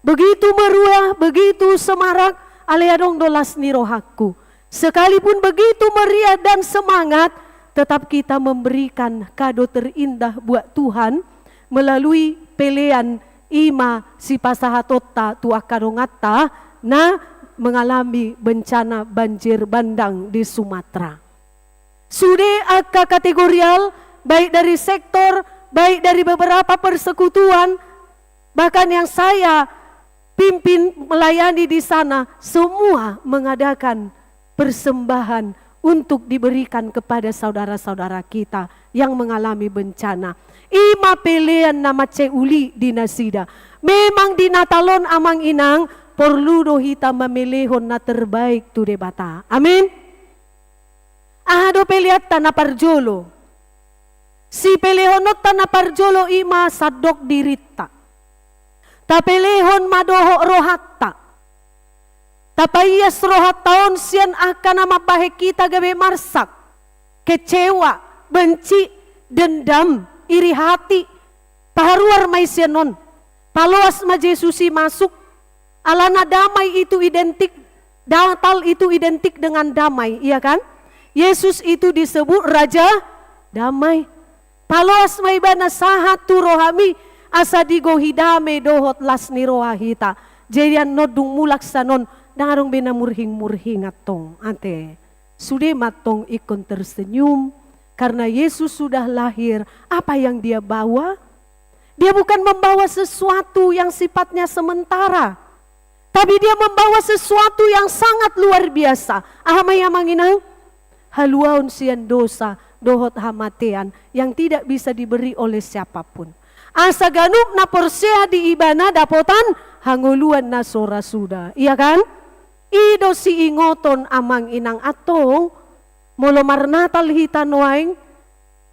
Begitu meriah, begitu semarak, aleadong dolas nirohaku. Sekalipun begitu meriah dan semangat, tetap kita memberikan kado terindah buat Tuhan melalui pelean ima si pasahatota tu akadongata na mengalami bencana banjir bandang di Sumatera. Sudah angka kategorial baik dari sektor, baik dari beberapa persekutuan, bahkan yang saya pimpin melayani di sana, semua mengadakan persembahan untuk diberikan kepada saudara-saudara kita yang mengalami bencana. Ima pelean nama ceuli di Nasida. Memang di Natalon amang inang perlu dohita memilihon na terbaik tu debata. Amin. Ahado peliat tanah parjolo. Si pelehonot tanah parjolo ima sadok dirita. Ta pelehon madoho rohatta. Tapayas rohat taon sian akan mapahe kita gabe marsak. Kecewa, benci, dendam, iri hati. Paharuar may sianon. Paloas ma Jesusi masuk. Alana damai itu identik, Natal itu identik dengan damai, iya kan? Yesus itu disebut Raja Damai. Palos may bana sahat tu rohami asa digohidame dohot las ni rohahita. Jadian nodung mulak sanon dangarong binamurhing-murhing atong ante. Sudah matong ikon tersenyum karena Yesus sudah lahir. Apa yang dia bawa? Dia bukan membawa sesuatu yang sifatnya sementara. Tapi dia membawa sesuatu yang sangat luar biasa. Ahamay amanginang haluaon sian dosa dohot hamatean yang tidak bisa diberi oleh siapapun. Asa ganup na porsea di ibana dapotan hanguluan na sora suda. Iya kan? Ido si ingoton amang inang atong molomar Natal hitan waing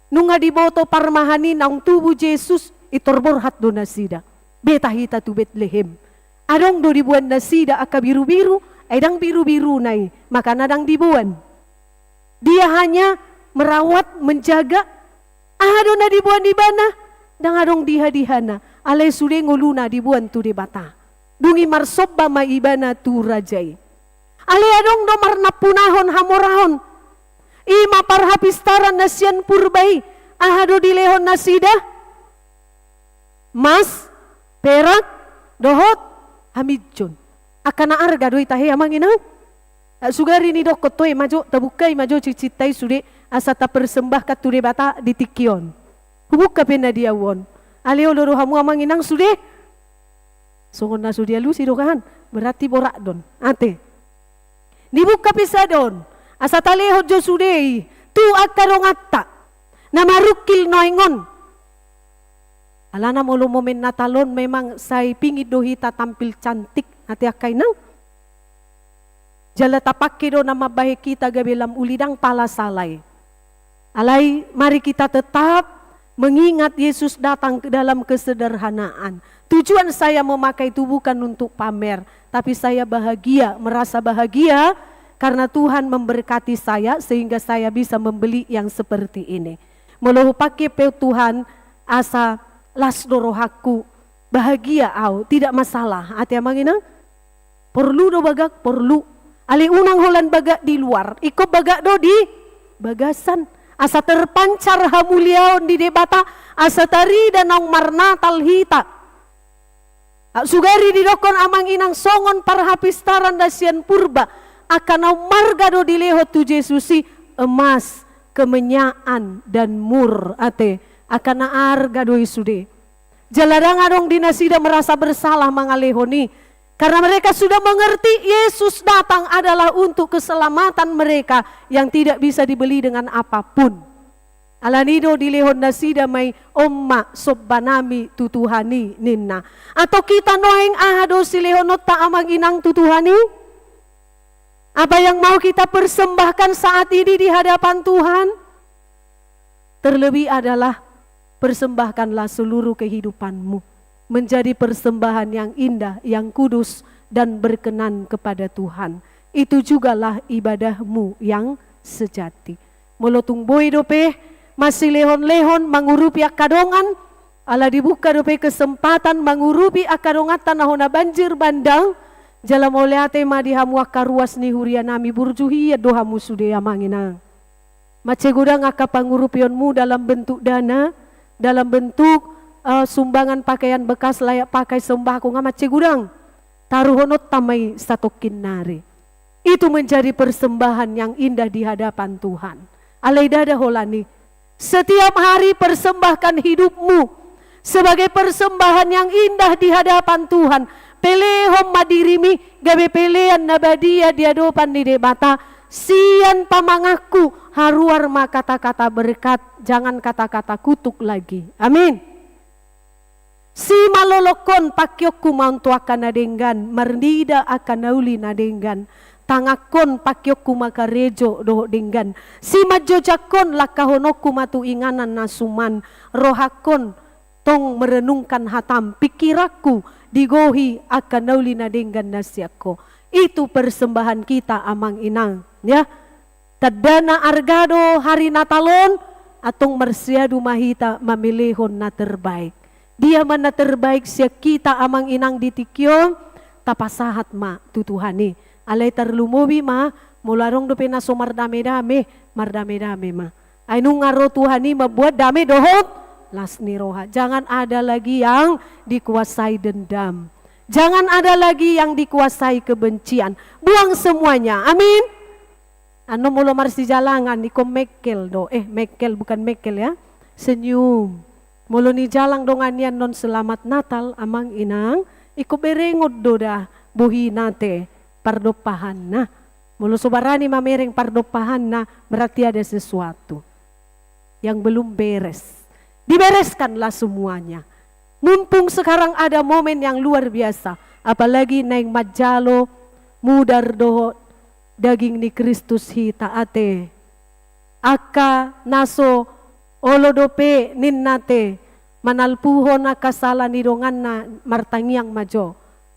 nunga diboto parmahani nang tubuh Yesus itorborhat do nasida. Beta hita tu Bethlehem. Adong do dibuan nasida aka biru-biru, edang biru-biru nai, maka nadang dibuan. Dia hanya merawat, menjaga, adong na dibuan di bana, dang adong diha-dihana, alay sude nguluna dibuan tu di bata. Dungi marsobba maibana tu rajai. Alay adong do marnapunahon hamorahon, ima parhapistaran nasian purbai, ahado dilehon nasida, mas, perak, dohot, hamidjon. Akana arga doi tahe amang inang. Sugari ni dok kotoy majo tabukai majo cicitai sude asa ta persembah ka ture bata ditikion. Hubuk ka pena dia won. Aleo loro hamu amang inang sude. Songon na sudia lu sidokahan berarti borak don. Ate. Dibuka pisadon. Asa taleho jo sudei. Tu akarong atta. Na marukil noingon. Alana mulu momen Natalon memang saya pingit dohita tampil cantik hati akai nang. Jala tapaki do nama baik kita gabelam ulidang pala salai. Alai mari kita tetap mengingat Yesus datang ke dalam kesederhanaan. Tujuan saya memakai itu bukan untuk pamer, tapi saya bahagia, merasa bahagia karena Tuhan memberkati saya sehingga saya bisa membeli yang seperti ini. Meluhu pakai pe Tuhan asa las dorohaku bahagia au tidak masalah ati amangina perlu do bagak perlu ali unang holan bagak di luar iko bagak do di bagasan asa terpancar hamuliaon di debata asa tari danong marnatal hita sugari di dokon amang inang songon parhapistaran dasian purba akan au marga do di leho tu Jesusi emas kemenyaan dan mur ate akan arga doi sude. Jalarang adong dinasida merasa bersalah mangalehoni karena mereka sudah mengerti Yesus datang adalah untuk keselamatan mereka yang tidak bisa dibeli dengan apapun. Alanido dilehon nasida may omma sobbanami tutuhani ninna. Atau kita noeng ahado silehonot ta amang inang tutuhani? Apa yang mau kita persembahkan saat ini di hadapan Tuhan? Terlebih adalah persembahkanlah seluruh kehidupanmu menjadi persembahan yang indah, yang kudus dan berkenan kepada Tuhan. Itu jugalah ibadahmu yang sejati. Molotung boy dope masih lehon-lehon mangurupi akadongan, ala dibuka dope kesempatan mangurupi akadongatan nahona banjir bandang, jala moleate madihamu akaruas ni hurianami burjuhi ya dohamu sude amanginang. Macegudang akapangurupionmu dalam bentuk dana, dalam bentuk sumbangan pakaian bekas layak pakai sembahku ngamace gudang taruhonot tamai satokin nare. Itu menjadi persembahan yang indah di hadapan Tuhan. Alai dada holani, setiap hari persembahkan hidupmu sebagai persembahan yang indah di hadapan Tuhan. Pelehom madirimi gabe pelean nabadia diadopan di debata sian pamangaku haruar ma kata-kata berkat, jangan kata-kata kutuk lagi. Amin. Si malolokon pakyokku mauntu akan nadenggan, mardida akan nauli nadenggan. Tangakon pakyokku makarejo doh denggan. Si majojakon lakahonoku matu inganan nasuman. Rohakon tong merenungkan hatam, pikiraku digohi akan nauli nadenggan nasiako. Itu persembahan kita amang inang, ya. Tadana argado hari Natalon atong marsiadu mahita mamilihon na terbaik. Dia mana terbaik siya kita amang inang ditikyo tapasahat ma tutuhani. Alay tarlumobi ma mularong dope na so mardame-dame ma. Ay nung ngaro tuhani mabuat dame dohot las ni roha. Jangan ada lagi yang dikuasai dendam. Jangan ada lagi yang dikuasai kebencian. Buang semuanya. Amin. Ano mulo marsi jalangan iko mekel do. Mekel bukan mekel ya. Senyum. Mulo ni jalang dongan yan non selamat Natal amang inang. Iko berengod do dah buhi nate pardopahan na. Mulo sobarani mamereng pardopahan na berarti ada sesuatu yang belum beres. Dibereskanlah semuanya. Mumpung sekarang ada momen yang luar biasa. Apalagi naing majalo mudar doho daging ni Kristus hita ate. Aka naso olodope ninnate manalpuho na kasala ni dongan na martangiang majo.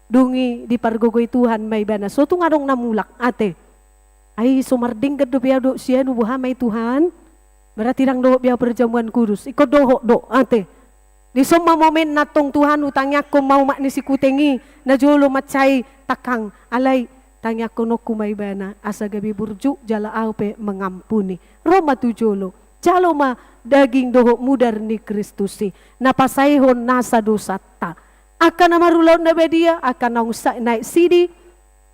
Dungi di pargogoy Tuhan may bana. So tung adong namulak ate. Ay sumarding gado biya do siya nubuha may Tuhan. Berarti rang doho biya perjamuan kudus. Iko doho do ate. Di semua momen natong Tuhan utangnya ko mau mak ni si kutengi na jolo macay takang alay tanya ko no kumay bana asa gabi burju jala aupe mengampuni. Roma tu jolo. Jalo ma daging doho mudar ni Kristusi. Napasayhon nasa dosata. Akan na marulaw na bedia, akan na naik sidi,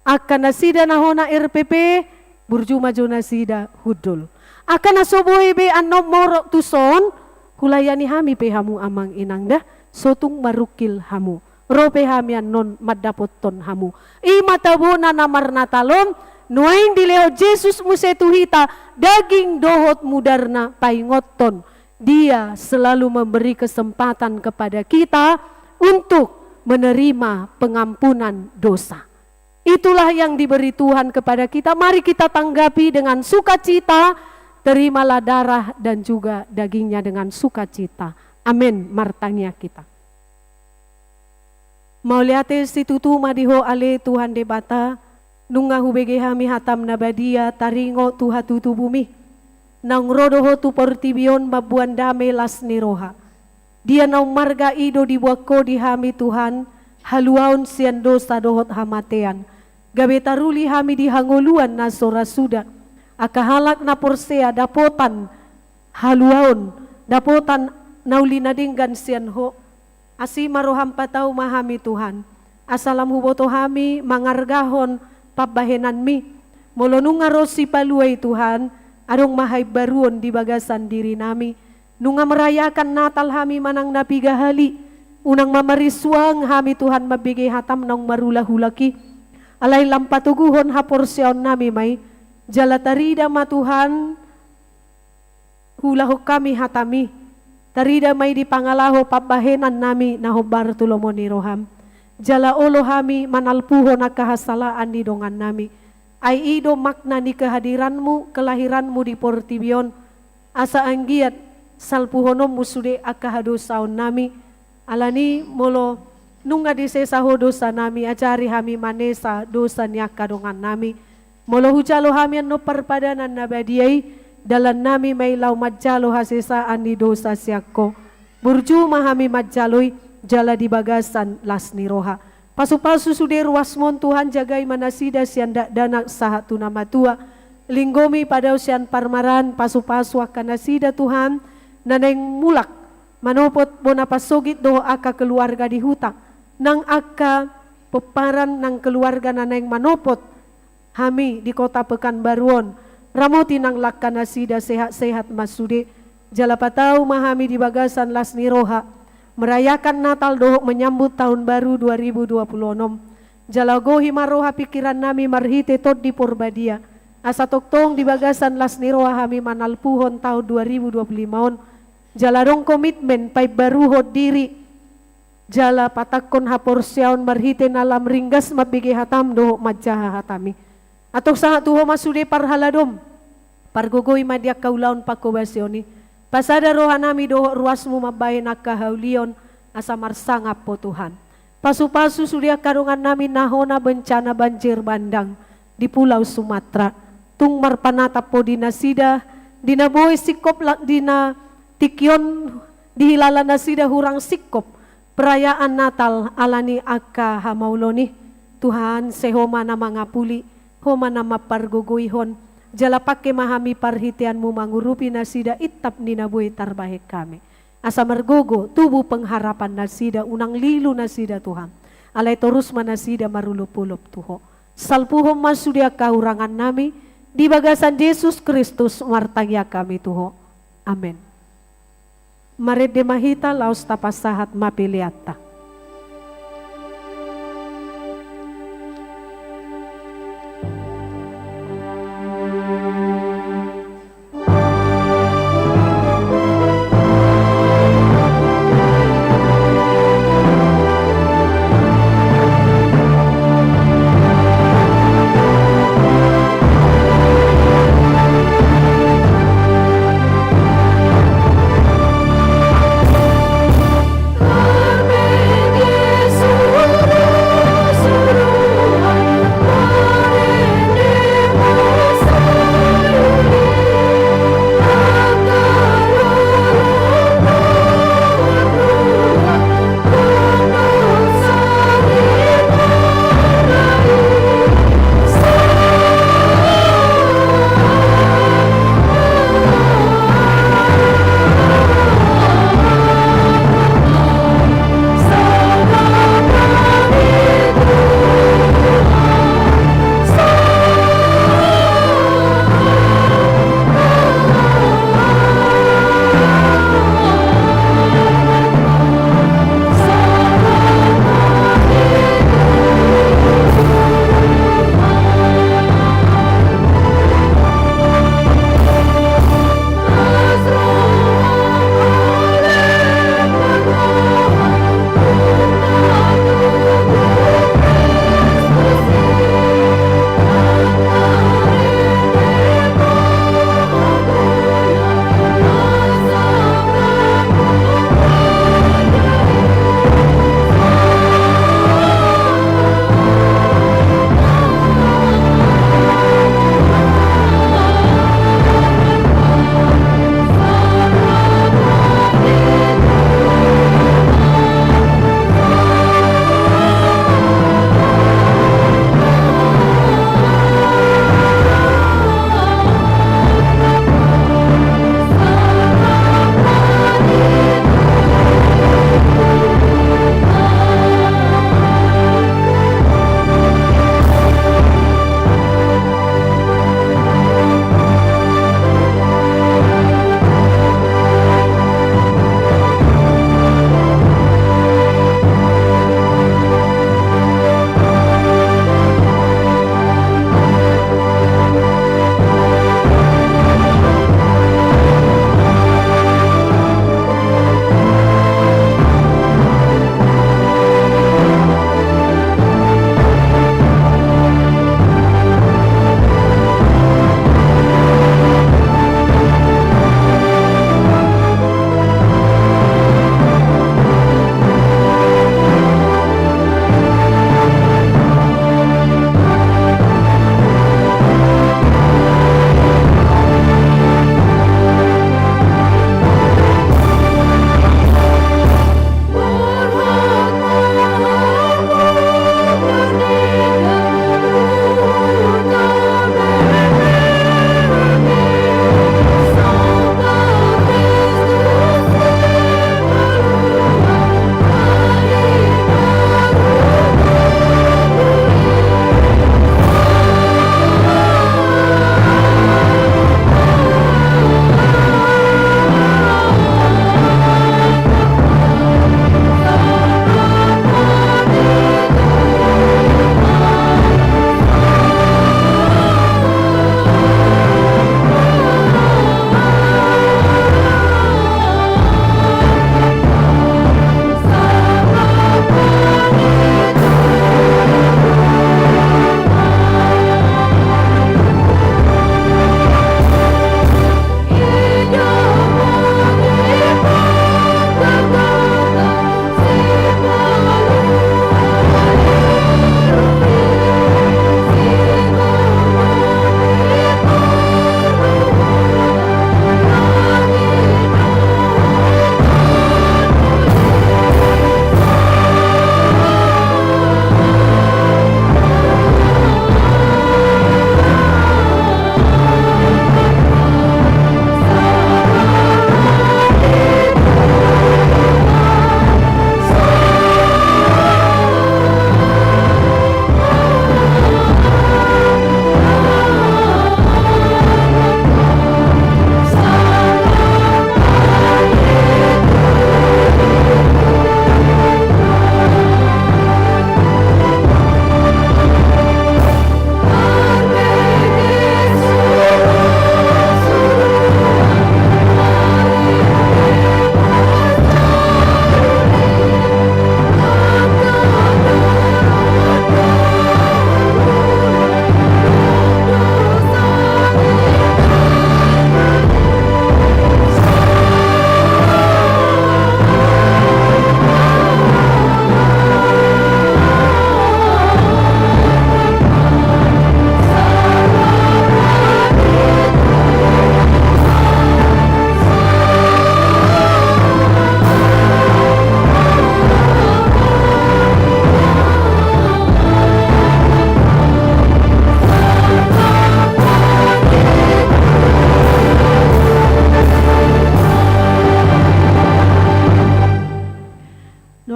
akan na sida na hona RPP, burju majo na sida hudul. Akan na soboy be anom morok tuson, kulayani hami pe hamu amang inang dah, sotung marukil hamu. Rope hamian non madapot ton hamu. I matabuna na marnatalom, Noaing dileo Jesus musetuhita daging dohot mudarna paingoton. Dia selalu memberi kesempatan kepada kita untuk menerima pengampunan dosa. Itulah yang diberi Tuhan kepada kita. Mari kita tanggapi dengan sukacita. Terimalah darah dan juga dagingnya dengan sukacita. Amin. Martanya kita. Mauliate situtu madiho ale Tuhan debata. Nunga hubege hami hatam nabadia taringo tuhatu tu bumi. Nang rodoho tu portibion mabuan dame las niroha. Dia nau marga ido dibuako di hami Tuhan. Haluaun sian dosa dohot hamatean. Gabetaruli hami dihangoluan na sora suda. Akahalak na porsea dapotan haluaun. Dapotan naulinadinggan sian ho. Asi maroham patau mahami Tuhan. Asalam huboto hami mangargahon pabahenan mi. Molonunga rosi paluay Tuhan. Arong mahay baruon di bagasan diri nami. Nunga merayakan Natal hami manang napigahali. Unang mamariswang hami Tuhan mabigay hatam nang marulahulaki. Alay lampatuguhon haporsyon nami may. Jalatarida matuhan hulahok kami hatami. Tarida may di pangalaho pabahenan nami na Bartolomo ni Roham. Jala olo hami manalpuho na kahasalaan ni dongan nami. Ay ido makna ni kehadiranmu, kelahiranmu di Portibion. Asa anggiat salpuhonom musude akahadosaon nami. Alani molo nunga di sesaho dosa nami acari hami manesa dosa niya kadongan nami. Molo hujalo hami no parpadanan nabadiay dalan nami may law madjalo hasesaan ni dosa siyako. Burjuma hami madjaloy jala di bagasan las ni roha. Pasu-pasu sude ruasmon Tuhan jagay manasida siyan danak saha tunamatua. Linggomi padaw siyan parmaran pasu-pasu akan nasida Tuhan naneng mulak manopot bonapasogit do aka keluarga di hutak. Nang aka peparan nang keluarga naneng manopot hami di kota Pekanbaruan ramoti nang lakana sida sehat-sehat masude jala patau mahami di bagasan las niroha merayakan Natal dohok menyambut tahun baru 2026 jala gohi maroha pikiran nami marhite tot di Purbadia asa toktong di bagasan las niroha hami manalpuhon tahun 2025 jala dong komitmen pay baruhot diri jala patakon haporsyaon marhite nalam ringgas mabigi hatam dohok majaha hatami. Atok saha tuho masude parhaladom. Pargogoy madyak kaulaon pakobasyoni. Pasada rohanami dohok ruasmu mabayin akahaulion asa marsangap po Tuhan. Pasu-pasu sudia karungan nami nahona bencana banjir bandang di Pulau Sumatera. Tung marpanatap po dinasida, dinaboy sikop dina tikyon dihilala nasida hurang sikop. Perayaan Natal alani aka hamauloni Tuhan sehoma na mga puli homa na maparguguyhon jala pake mahami parhitianmu mangurupi nasida itap ninabuhi tarbahik kami asa margogo tubuh pengharapan nasida unang lilu nasida Tuhan alay terus manasida marulupulup tuho salpuhom masudia kaurangan nami di bagasan Yesus Kristus martagya kami tuho amin. Mari demahita laos tapasahat mapiliata. Amen.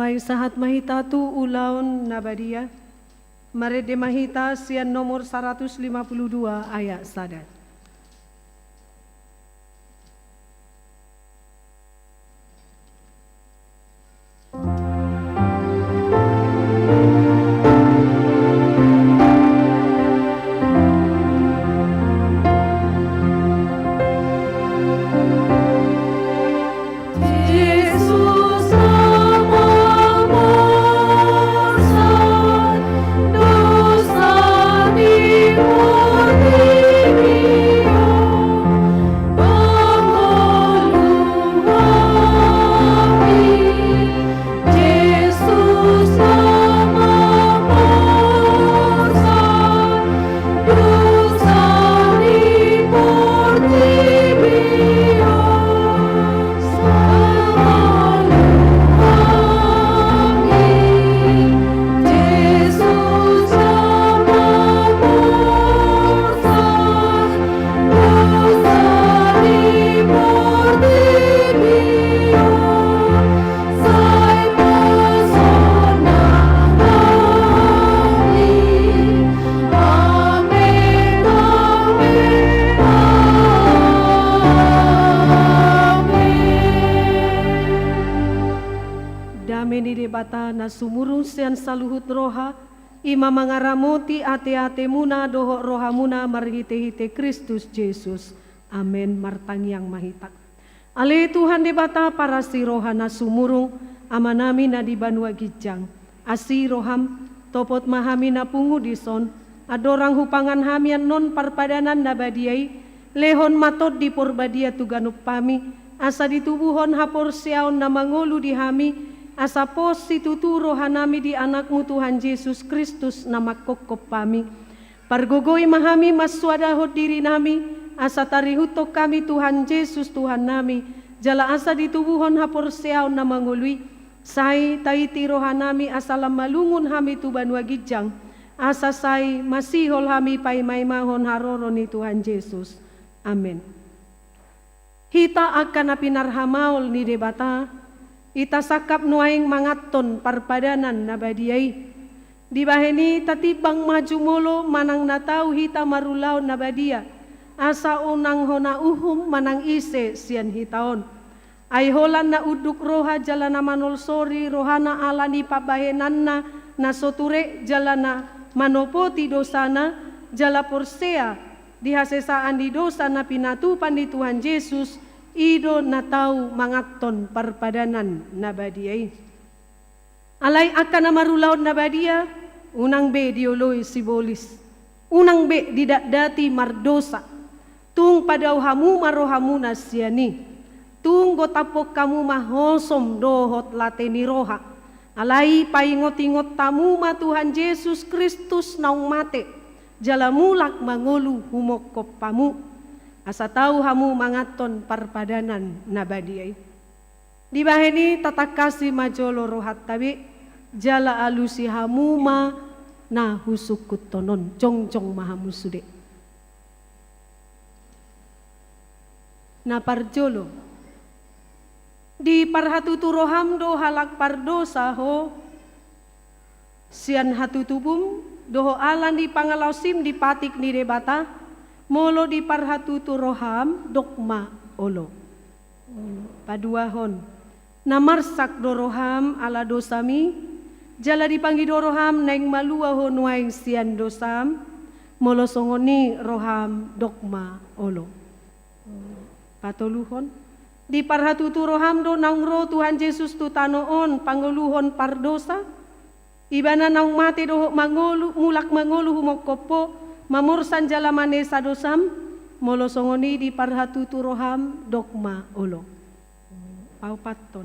Alai sahat mahita tu ulaun nabadia. Marede mahita sian nomor 152 ayat sadat. Bata na sumurung sian saluhut roha, ima mangaramoti ate-ate muna doho roha muna marhite-hite Kristus Yesus. Amin martangyang mahita. Ale Tuhan de bata para si roha na sumurung amanami na di banua gijang. Asi roham topot mahami na pungu dison, adorang hupangan hamian non parpadanan na badiay, lehon matot di porbadia tuganup pami, asa ditubuhon hapor siaon na mangolu di hami, asa pos situturo hanami di anakmu Tuhan Yesus Kristus na makokop pami. Pargogoy mahami maswadahot diri nami, asa tarihutok kami Tuhan Yesus Tuhan nami, jala asa ditubuhon hapor siaw na mangului, say taiti rohanami asa lamalungun hami tuban wagijang, asa say masihol hami paimaymahon haroro ni Tuhan Yesus. Amen. Hita akan napinarhamaol ni debata, ita sakap nuaing mangaton parpadanan nabadiay. Di baheni tatibang maju molo manang natau hita marulaw nabadia. Asa unang hona uhum manang ise sian hitaon. Ay holan na uduk roha jalana manolsori rohana alani pabahenanna na soture jalana manopoti dosana jala porsea dihasesaan di dosa na pinatupan di Tuhan Yesus. Ido na tau mangaton parpadanan nabadiay. Alay akan na marulaon nabadia, unang be dioloy sibolis. Unang be didakdati mardosa. Tung padaw hamu marohamu na siyani. Tung gotapok kamu mahosom dohot lateni roha. Alay paingot-ingot tamu ma Tuhan Yesus Kristus naung mate. Jalamulak mangulu humokop pamu. Asa tahu hamu mangaton parpadanan nabadiay. Di baheni tatakasi majolo rohat tabi jala alusi hamu ma na husukut tonon jong-jong mahamu sude. Na parjolo di parhatutu roham do halak pardosa ho sian hatutubum doho alan di pangalausim di patik ni debata. Molo di parhatutu roham dokma olo. Paduahon. Namarsak do roham ala dosami. Jala dipanggi do roham naing malua ho nuaing sian dosam. Molo songoni roham dokma olo. Patoluhon. Di parhatutu roham do naungro Tuhan Yesus tu tanoon panguluhon pardosa. Ibana naung mati do mangolu mulak mangolu humokopo. Mamursan jalamane sadosam, molo songoni di parhatutu roham dokma olo. Paupaton.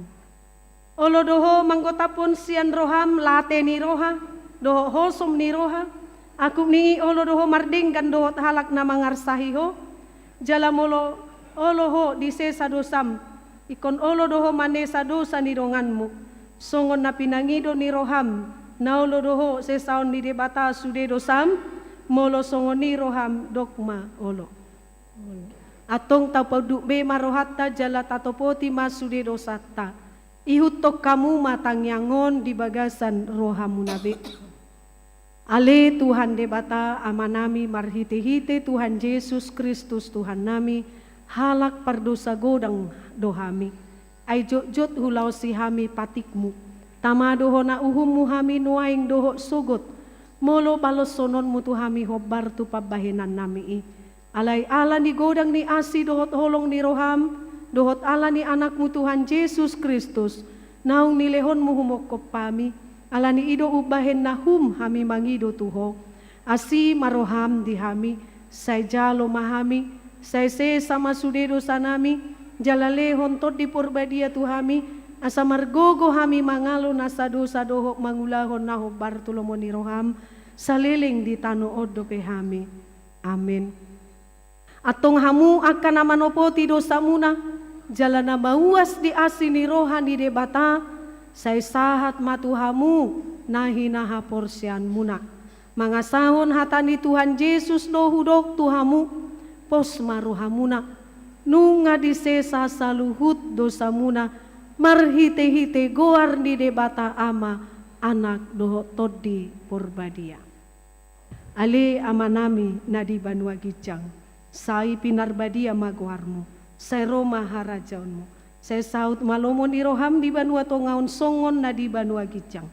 Olo doho manggotapon sian roham late ni roha, doho hosom ni roha. Aku ni olo doho mardingkan doho halak na mangarsahiho. Jala molo olo ho di se sadosam, ikon olo doho mane sadosa ni ronganmu. Songon na pinangido ni roham, na olo doho se saon ni debata sude dosam. Molo songoni roham dokma olo. Atong tapadu be marohatta jala tatopoti masude dosata. Ihutok kamu matang yangon di bagasan rohamu nabe. Ale Tuhan debata amanami marhite-hite Tuhan Yesus Kristus Tuhan nami halak pardosa godang dohami. Ay jot hulau si hami patikmu. Tama doho na uhummu hami nuaing doho sugot. Molo balos sonon mutu hami hobar tu pabahenan nami i. Alay ala ni godang ni asi dohot holong ni roham. Dohot ala ni anakmu Tuhan Yesus Kristus, naung nilehon mo humokop pami, ala ni ido ubahen na hami mangido tuho, asi maroham di hami, say jalo mahami, say se sama sudedo sanami, jalalehon tot di purbadia tuhami, asa margogo hami mangalo nasado doho mangulahon na hobar tulomo ni roham, saliling di tano odo pe hami. Amin. Atong hamu akan amanopoti dosa muna, jalana mauas di asini rohani debata, say sahat matuhamu nahinaha porsian muna. Mangasahon hatani Tuhan Yesus dohudok tuhamu, pos maruhamuna. Nunga disesa saluhut dosa muna, marhite-hite goar di debata ama, anak doho todi porbadia. Ali amanami nadi banua gijang, sai pinarbadia maguarmu. Saya Roma harajaunmu. Saya saut malomon iroham di banua tongaun songon na di banua gijang.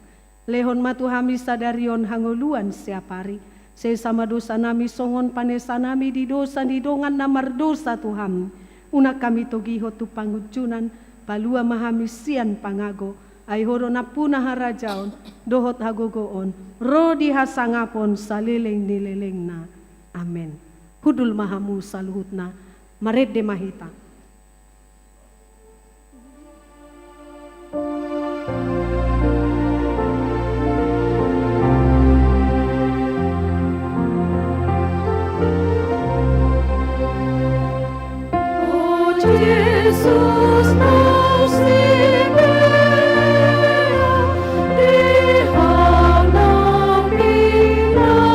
Lehon matu hami sadarion hangoluan siapari. Saya sama dosa nami songon panesa nami di dosa di dongan namar dosa Tuhan. Una kami togiho tu pangujunan palua mahami sian pangago. Ay horo na puna harajaun dohot hagogoon. Rodi hasangapon salileng nileleng na. Amen. Hudul mahamu saluhutna. Mared de mahita. Oh Jesus, nos libera de hanap pinasila,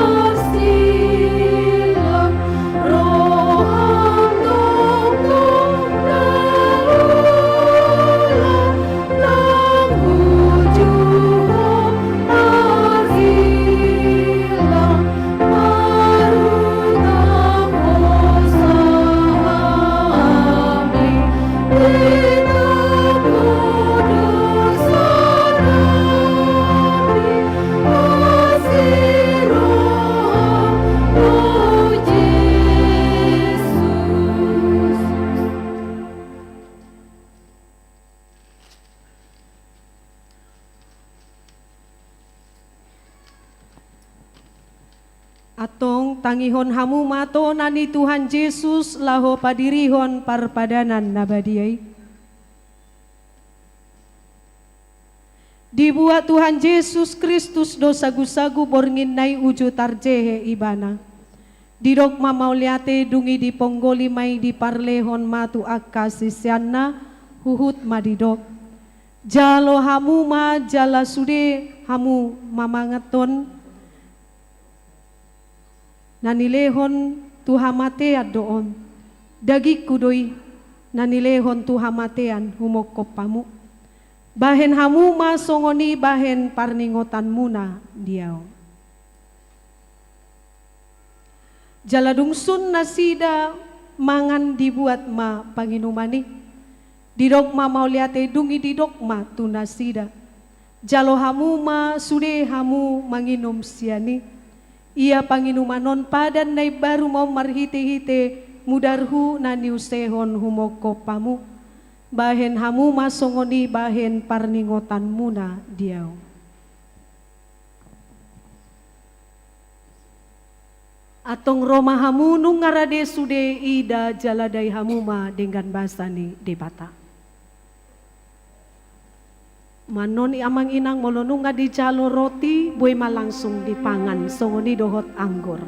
roham tongkong dalulan, nang hujuho nahilang, marutang hosami, Ina kudus sanami, asiroham oh Jesus. Atong tangihon hamu mato nani Tuhan Yesus laho padirihon parpadanan nabadiay. Dibuat Tuhan Yesus Kristus dosa gusagu borngin nai uju tarjehe ibana. Didok mamauliate dungi di ponggoli may di parlehon matu akka sisyanna huhut madidok. Jalo hamu ma jala sude hamu mamangaton. Nanilehon tuhamatean doon. Dagi kudoy nanilehon tuhamatean humokop pamu. Bahen hamu ma songoni bahen parningotan muna diaw. Jaladungsun nasida mangan dibuat ma panginumani. Didok ma mauliate dungi didok ma tunasida. Jalo hamu ma sude hamu manginum siani. Ia panginumanon padan nai baru mau marhite-hite mudarhu naniusehon humoko pamu. Bahen hamu masongoni bahen parningotan muna diaw. Atong Roma hamu nungarade sude ida jaladai hamu ma dengan basani debata. Manon amang inang molonunga di jalo roti boy malangsung dipangan songoni dohot anggur.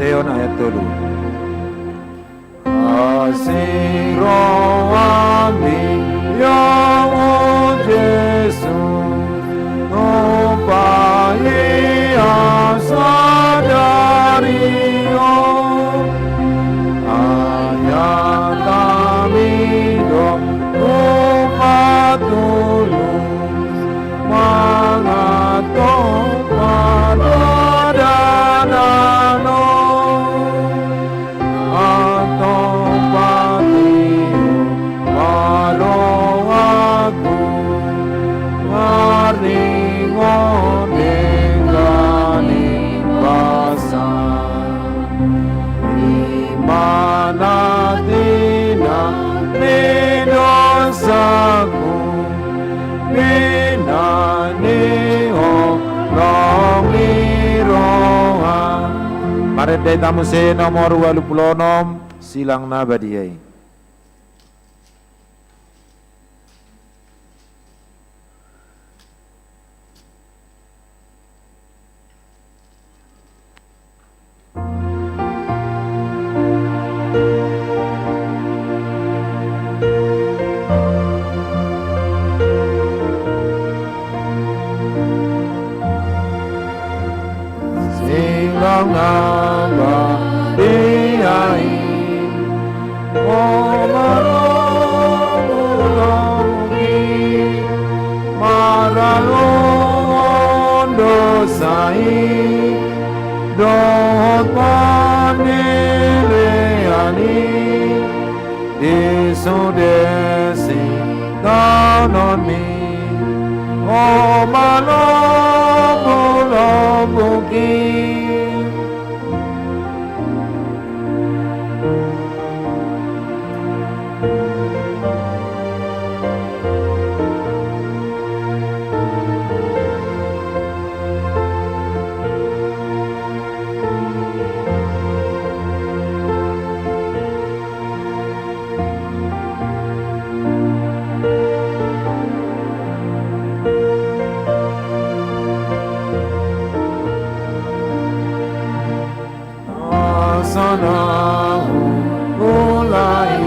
Deon ayat 3. Kasih roh amin yang Yesus nupai asa dari ayat kami dong rupa tulus mengatok pada danau Mari tamu se nomor 26 silang nabadiai. Silang nabadiai. Dohot paneleani Isudesi tanoni O malomolomuki sana mulai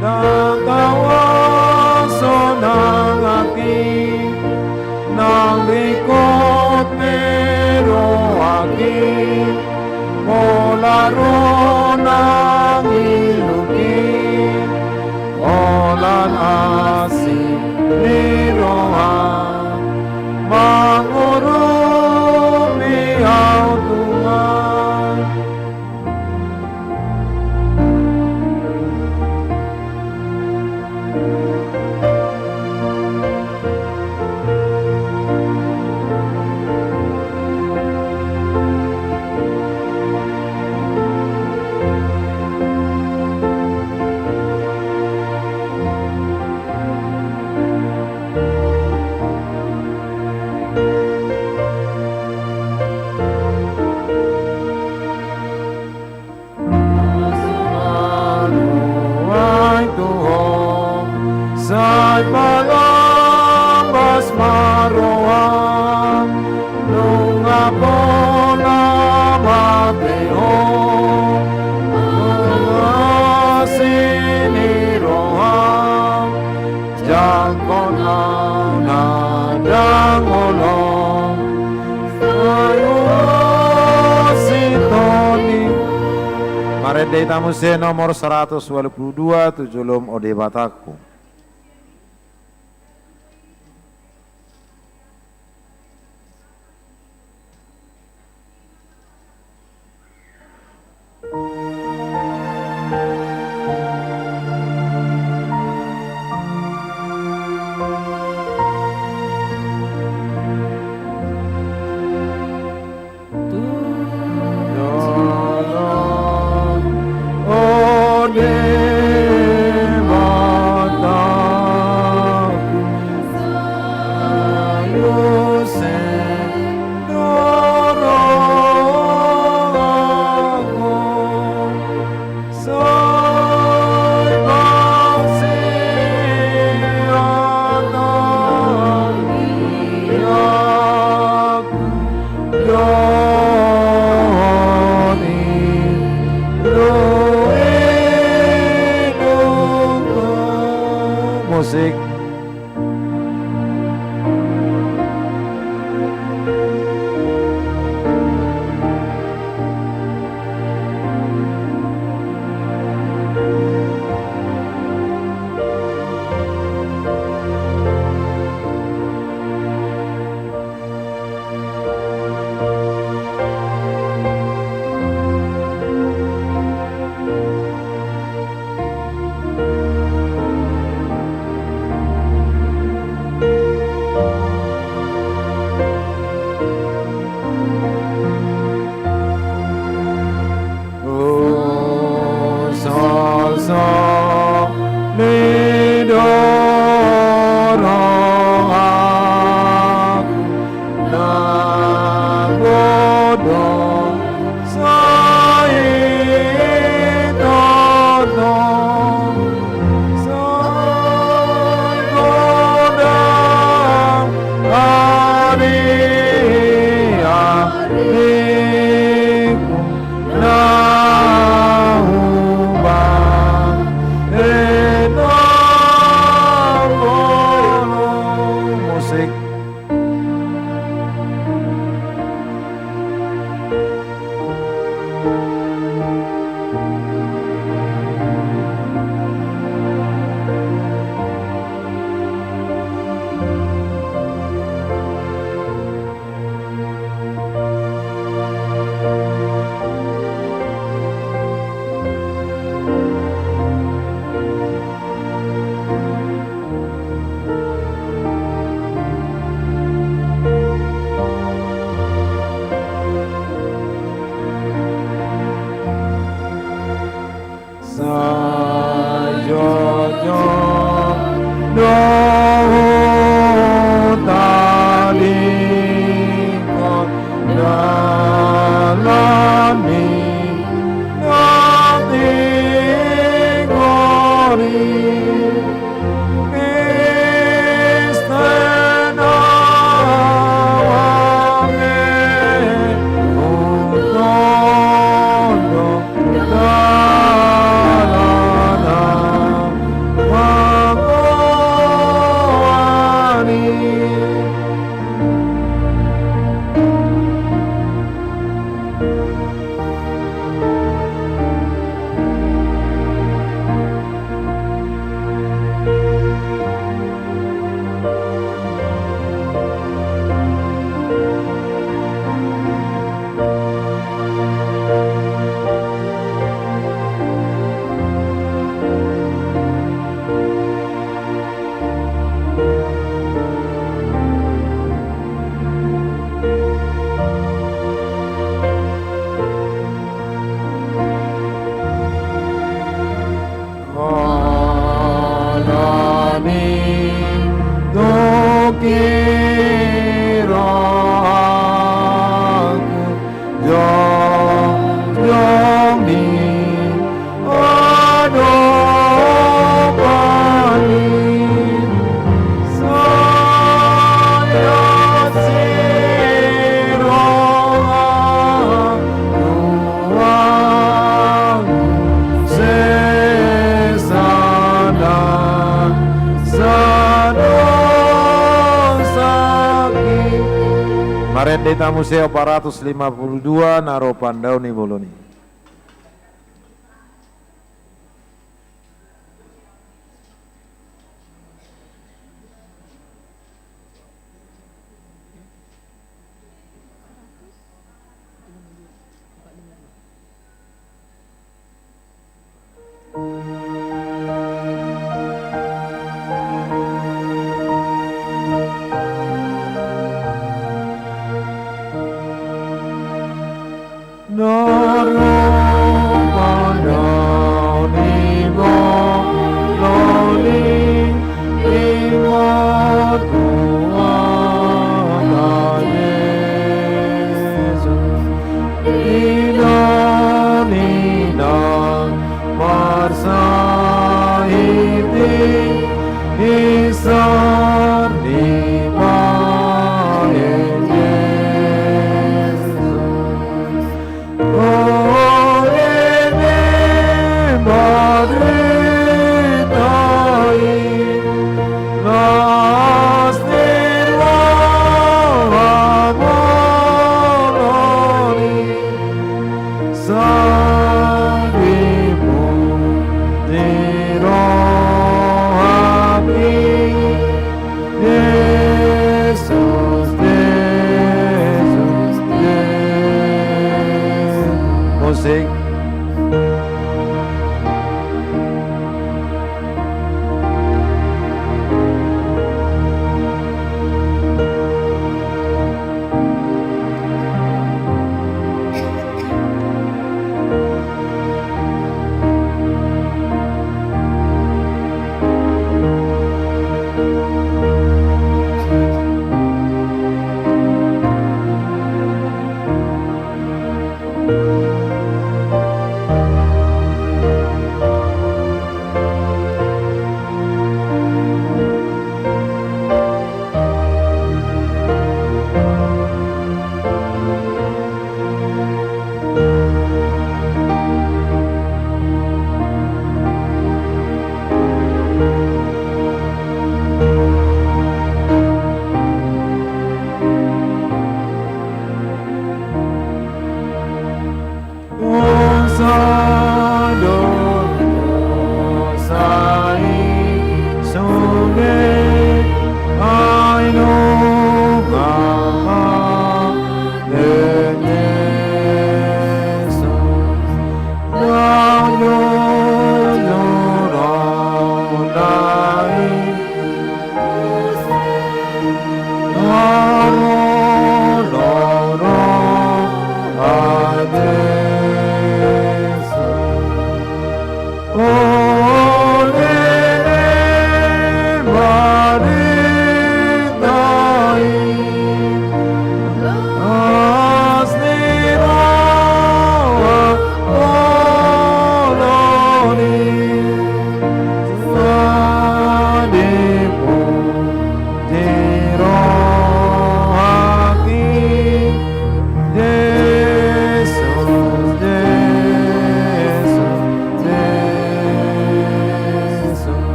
nagawasonang aki nang likod pero aki molaro ng ilugi olan asin lirohan mangurumi autungan. kona nadang olong sayo sitoni. Marede Tamuse nomor 122 Tujulum Ode Bataku. Musik. Sana Kemarin data museo 452 naro pandauni boloni.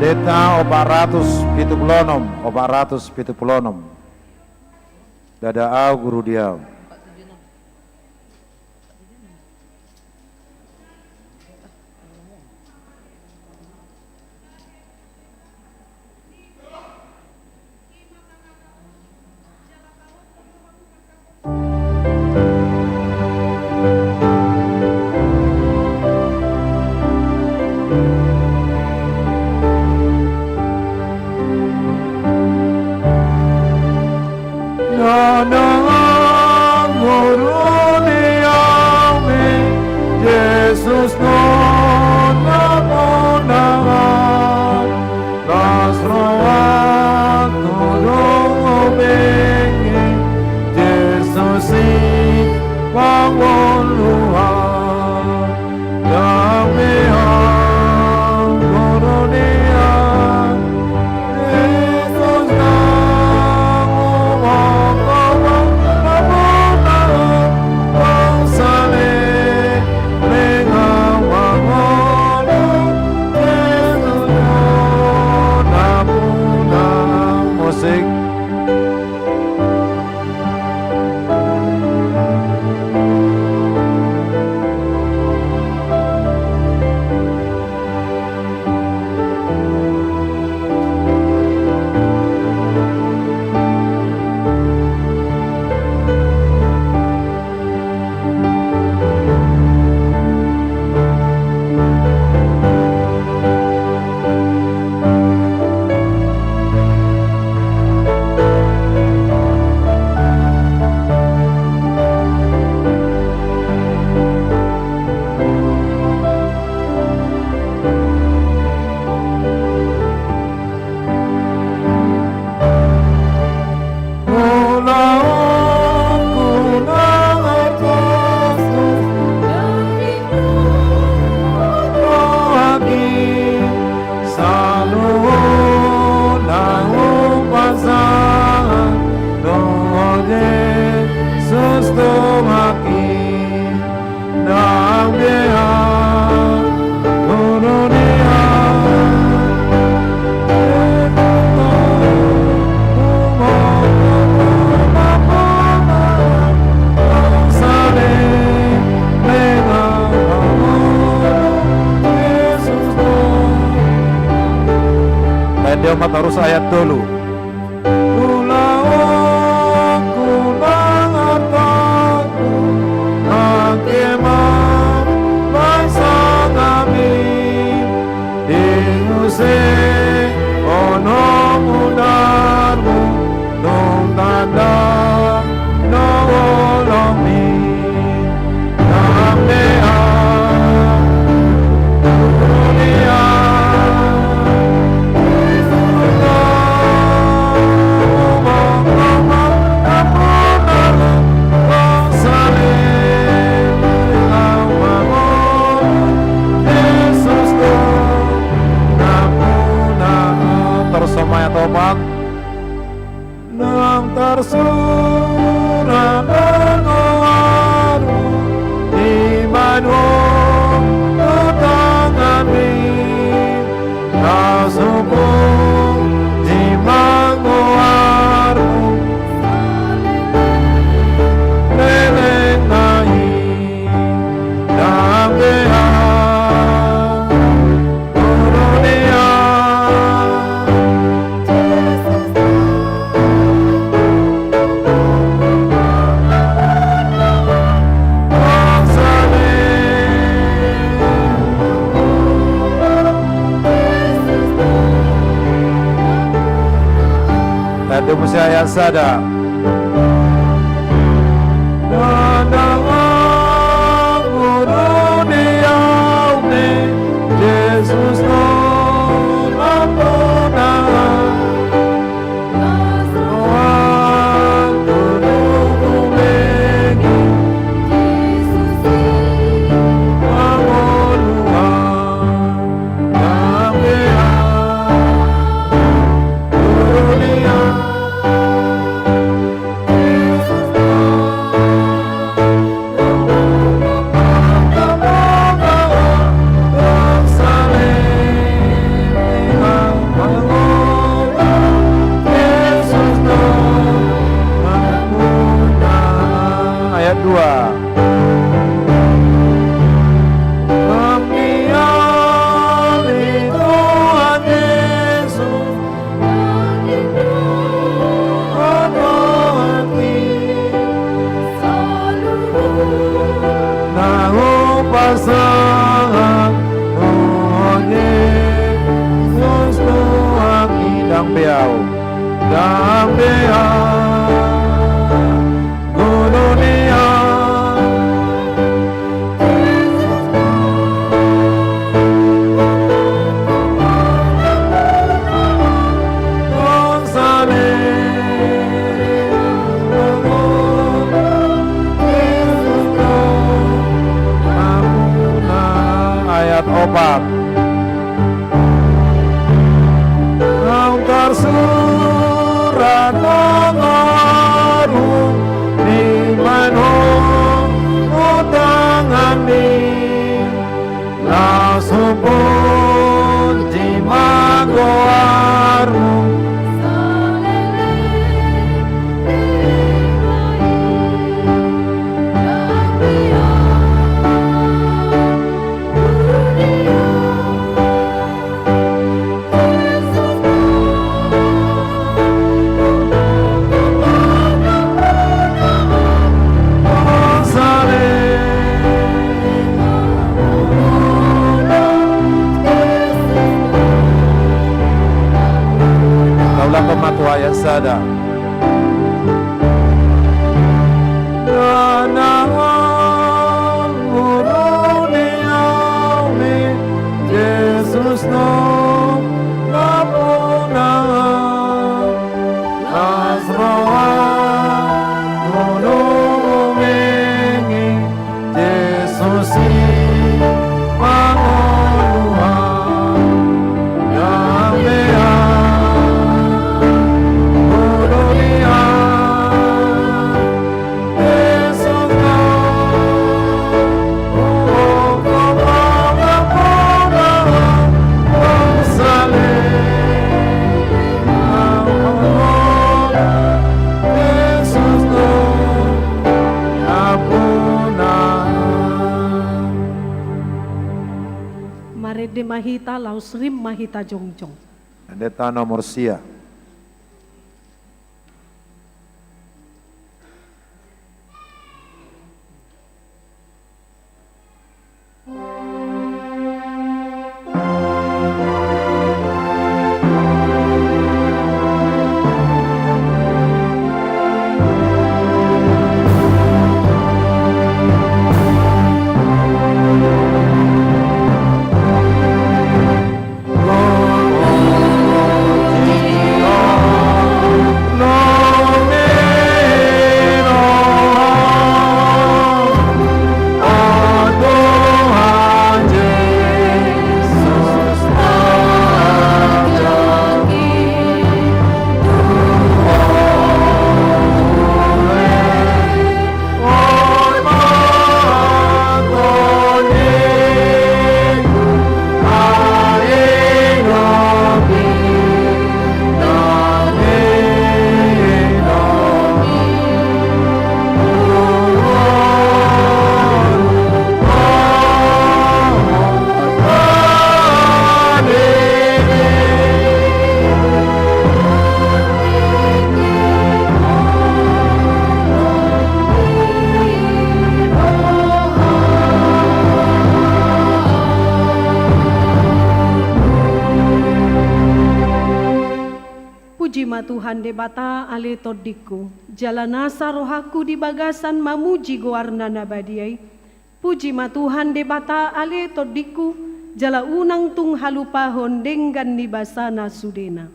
Pendeta 476 Dada au guru diam. Jesus non namonangan kasroan turung bengi Jesus bangun luar damian koronian Jesus namonangan bangsale musik. Dia umat harus ayat dulu. Somaya tobat nang tersurah mengawaru imanu utangami kasubu jimanguaru leleng nai dambeha Tadi mesti ayat sada. Jesus ayat 2. Pasangan Yesus doa dang beau makongoru ni manong utang amin lasupun di magoaru Matuaya sada Jesus no mapuna asroa no mengi Jesus mangoluha yamea Marede mahita laus rim mahita jongjong. Pendeta nomor sia. Tuhan debata ale todiku jalanasa rohaku di bagasan mamuji goarna nabadiai puji ma Tuhan debata ale todiku jala unang tung halupahon denggan ni basana sudena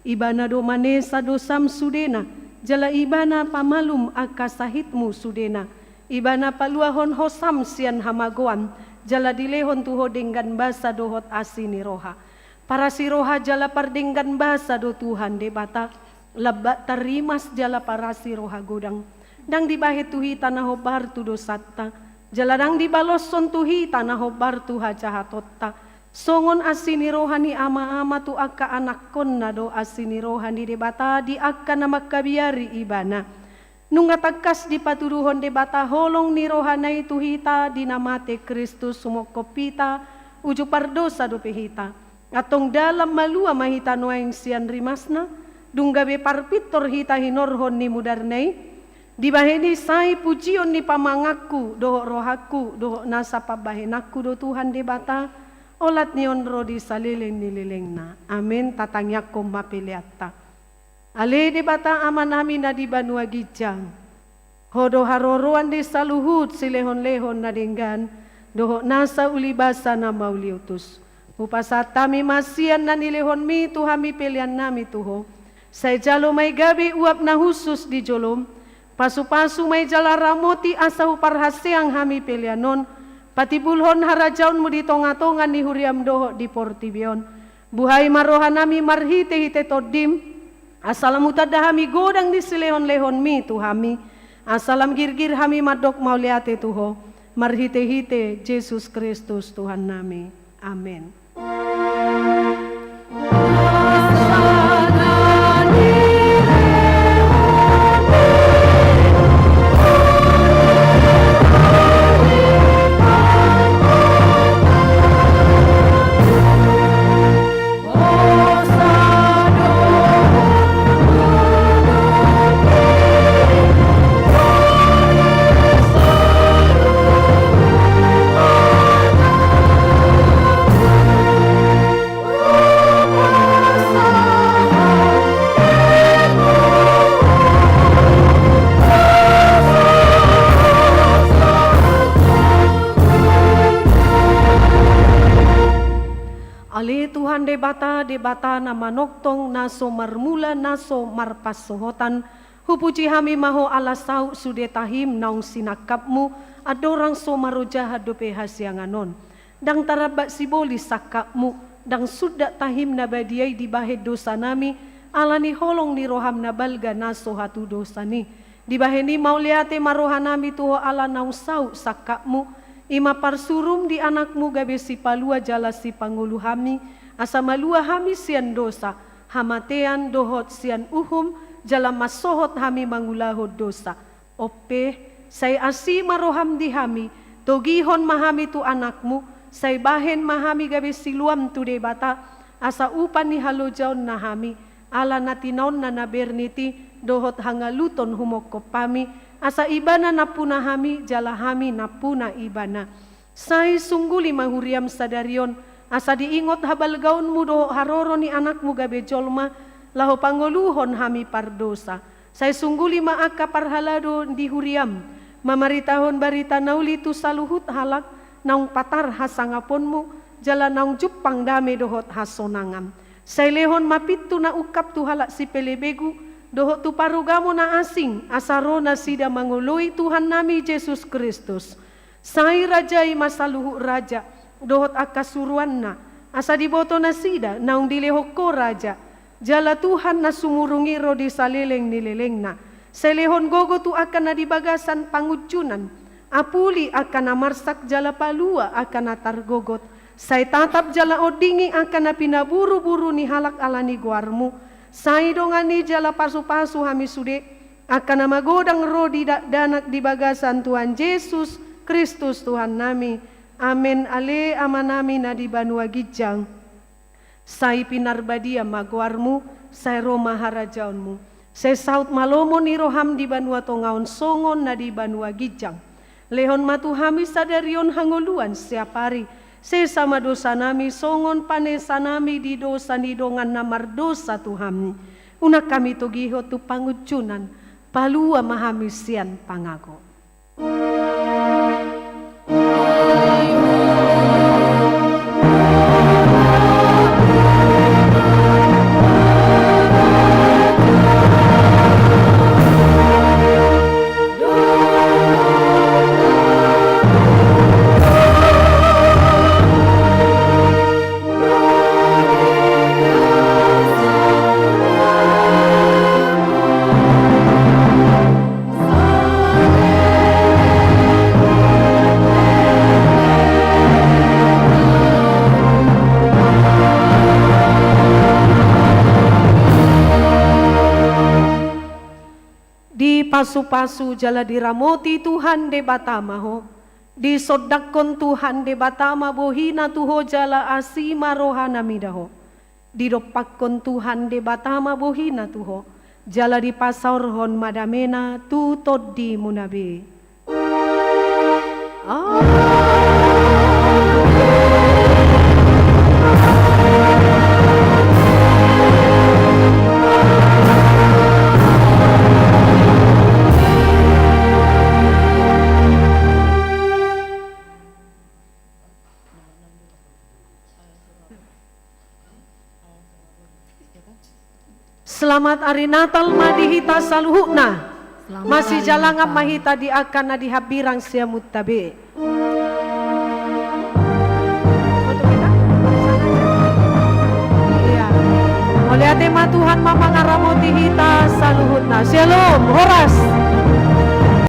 ibana domane sadosam sudena jala ibana pamalum akasahitmu sudena ibana paluahon hosam sian hamagoan jala dilehon tuho denggan basa dohot asini roha para siroha jala pardenggan basa do Tuhan debata labak tarimas jala para siroha godang dang dibahit tuhi tanah hobar tu dosatta jala dang dibaloson tuhi tanah hobar tu hajahatotta songon asini rohani ama-ama tu akka anak konna do asini rohani debata di akka nama kabiari ibana nunga takas di patuduhon debata holong ni rohanai tuhita dinamate Kristus sumokopita uju pardosa do pehita atong dalam malua mahita noaing sian rimasna dunggabe parpitor hita hinorhon ni mudarnai dibaheni sai pujion ni pamangaku doho rohaku doho nasa pabahenaku do Tuhan debata olat nion rodi salileng nililengna amin tatangyakom mapiliatta ale debata aman amin na di Banua Gijang hodo haroroan di saluhut silehon-lehon na denggan doho nasa ulibasa na mauliutus upasatami masian na nilehon mi tuhami pilihan nami tuho say jalo may gabi uap na husus di jolom pasu-pasu may jala ramoti asahu parhaseang hami pilihanon patibulhon harajaon mo di tonga-tongan ni huriam doho di portibion buhay marohan nami marhite-hite todim Asalam utada hami godang di silehon-lehon mi Tuhami. Asalam girgir hami madok mauliate Tuho. Marhite-hite Yesus Kristus Tuhan nami. Amin. Ali Tuhan debata nama noktong naso marmula naso marpasohotan hupuji hami maho ala sau sudetahim naung sinakapmu adorang so maroja hadope hasyanganon dang tarabak siboli sakapmu dang sudak tahim nabadiai dibahe dosa nami alani holong ni roham nabalga naso hatu dosa ni dibaheni mauliate marohanami tuho ala naung sau sakapmu ima parsurum di anakmu gabe si palua jala si pangulu hami asa malua hami sian dosa hamatean dohot sian uhum jala masohot hami mangulahot dosa ope say asi maroham di hami togihon mahami tu anakmu say bahen mahami gabe si luam tu debata asa upan ni halojaon na hami ala natinaon na naberniti dohot hangaluton humokopami asa ibana napuna hami jala hami napuna ibana sai sungguli mahuriam sadarion asa diingot habal gaunmu doho haroro ni anakmu gabe jolma laho pangoluhon hami pardosa sai sungguli maaka parhalado di huriam mamaritahon barita nauli tu saluhut halak naung patar hasangaponmu jala naung jupang dame dohot hasonangam sai lehon mapitu na ukap tu halak si pelebegu dohot tu parugamo na asing asarona sida mangului Tuhan nami Yesus Kristus sai rajai masaluhu raja dohot akasuruanna asa diboto na sida naung dilehoko raja jala Tuhan na sumurungi rodi saleleng nilelengna selehon gogo tu akan na dibagasan pangujunan apuli akan na marsak jala palua akan na targogot sai tatap jala odingi akan na pinaburu-buru ni halak alani guarmu sai dongani jala pasu-pasu hami sude akan nama godang rodi danak di bagasan Tuhan Yesus Kristus Tuhan nami. Amin ale amanami na di Banua Gijang. Sai pinarbadia maguarmu, sai Roma harajaunmu. Sai saut malomo ni roham di Banua Tongaon songon na di Banua Gijang. Lehon matu hami sadarion hangoluan siapari. Sesama dosa nami songon panesa nami di dosa ni dongan namar dosa Tuhami. Una kami togiho tu pangujunan palua mahami sian pangago. Pasu-pasu jala diramoti Tuhan de batamaho disodakon Tuhan de batama bohina tuho jala asima rohana midaho didopakon Tuhan de batama bohina tuho jala di pasaurhon madamena tu toddi munabe Selamat hari Natal madihita saluhukna. Masih jalangap mahita di akan dihabirang siamut tabe. Iya. Mulia tema Tuhan mama ngaramoti hita saluhutna. Shalom, horas.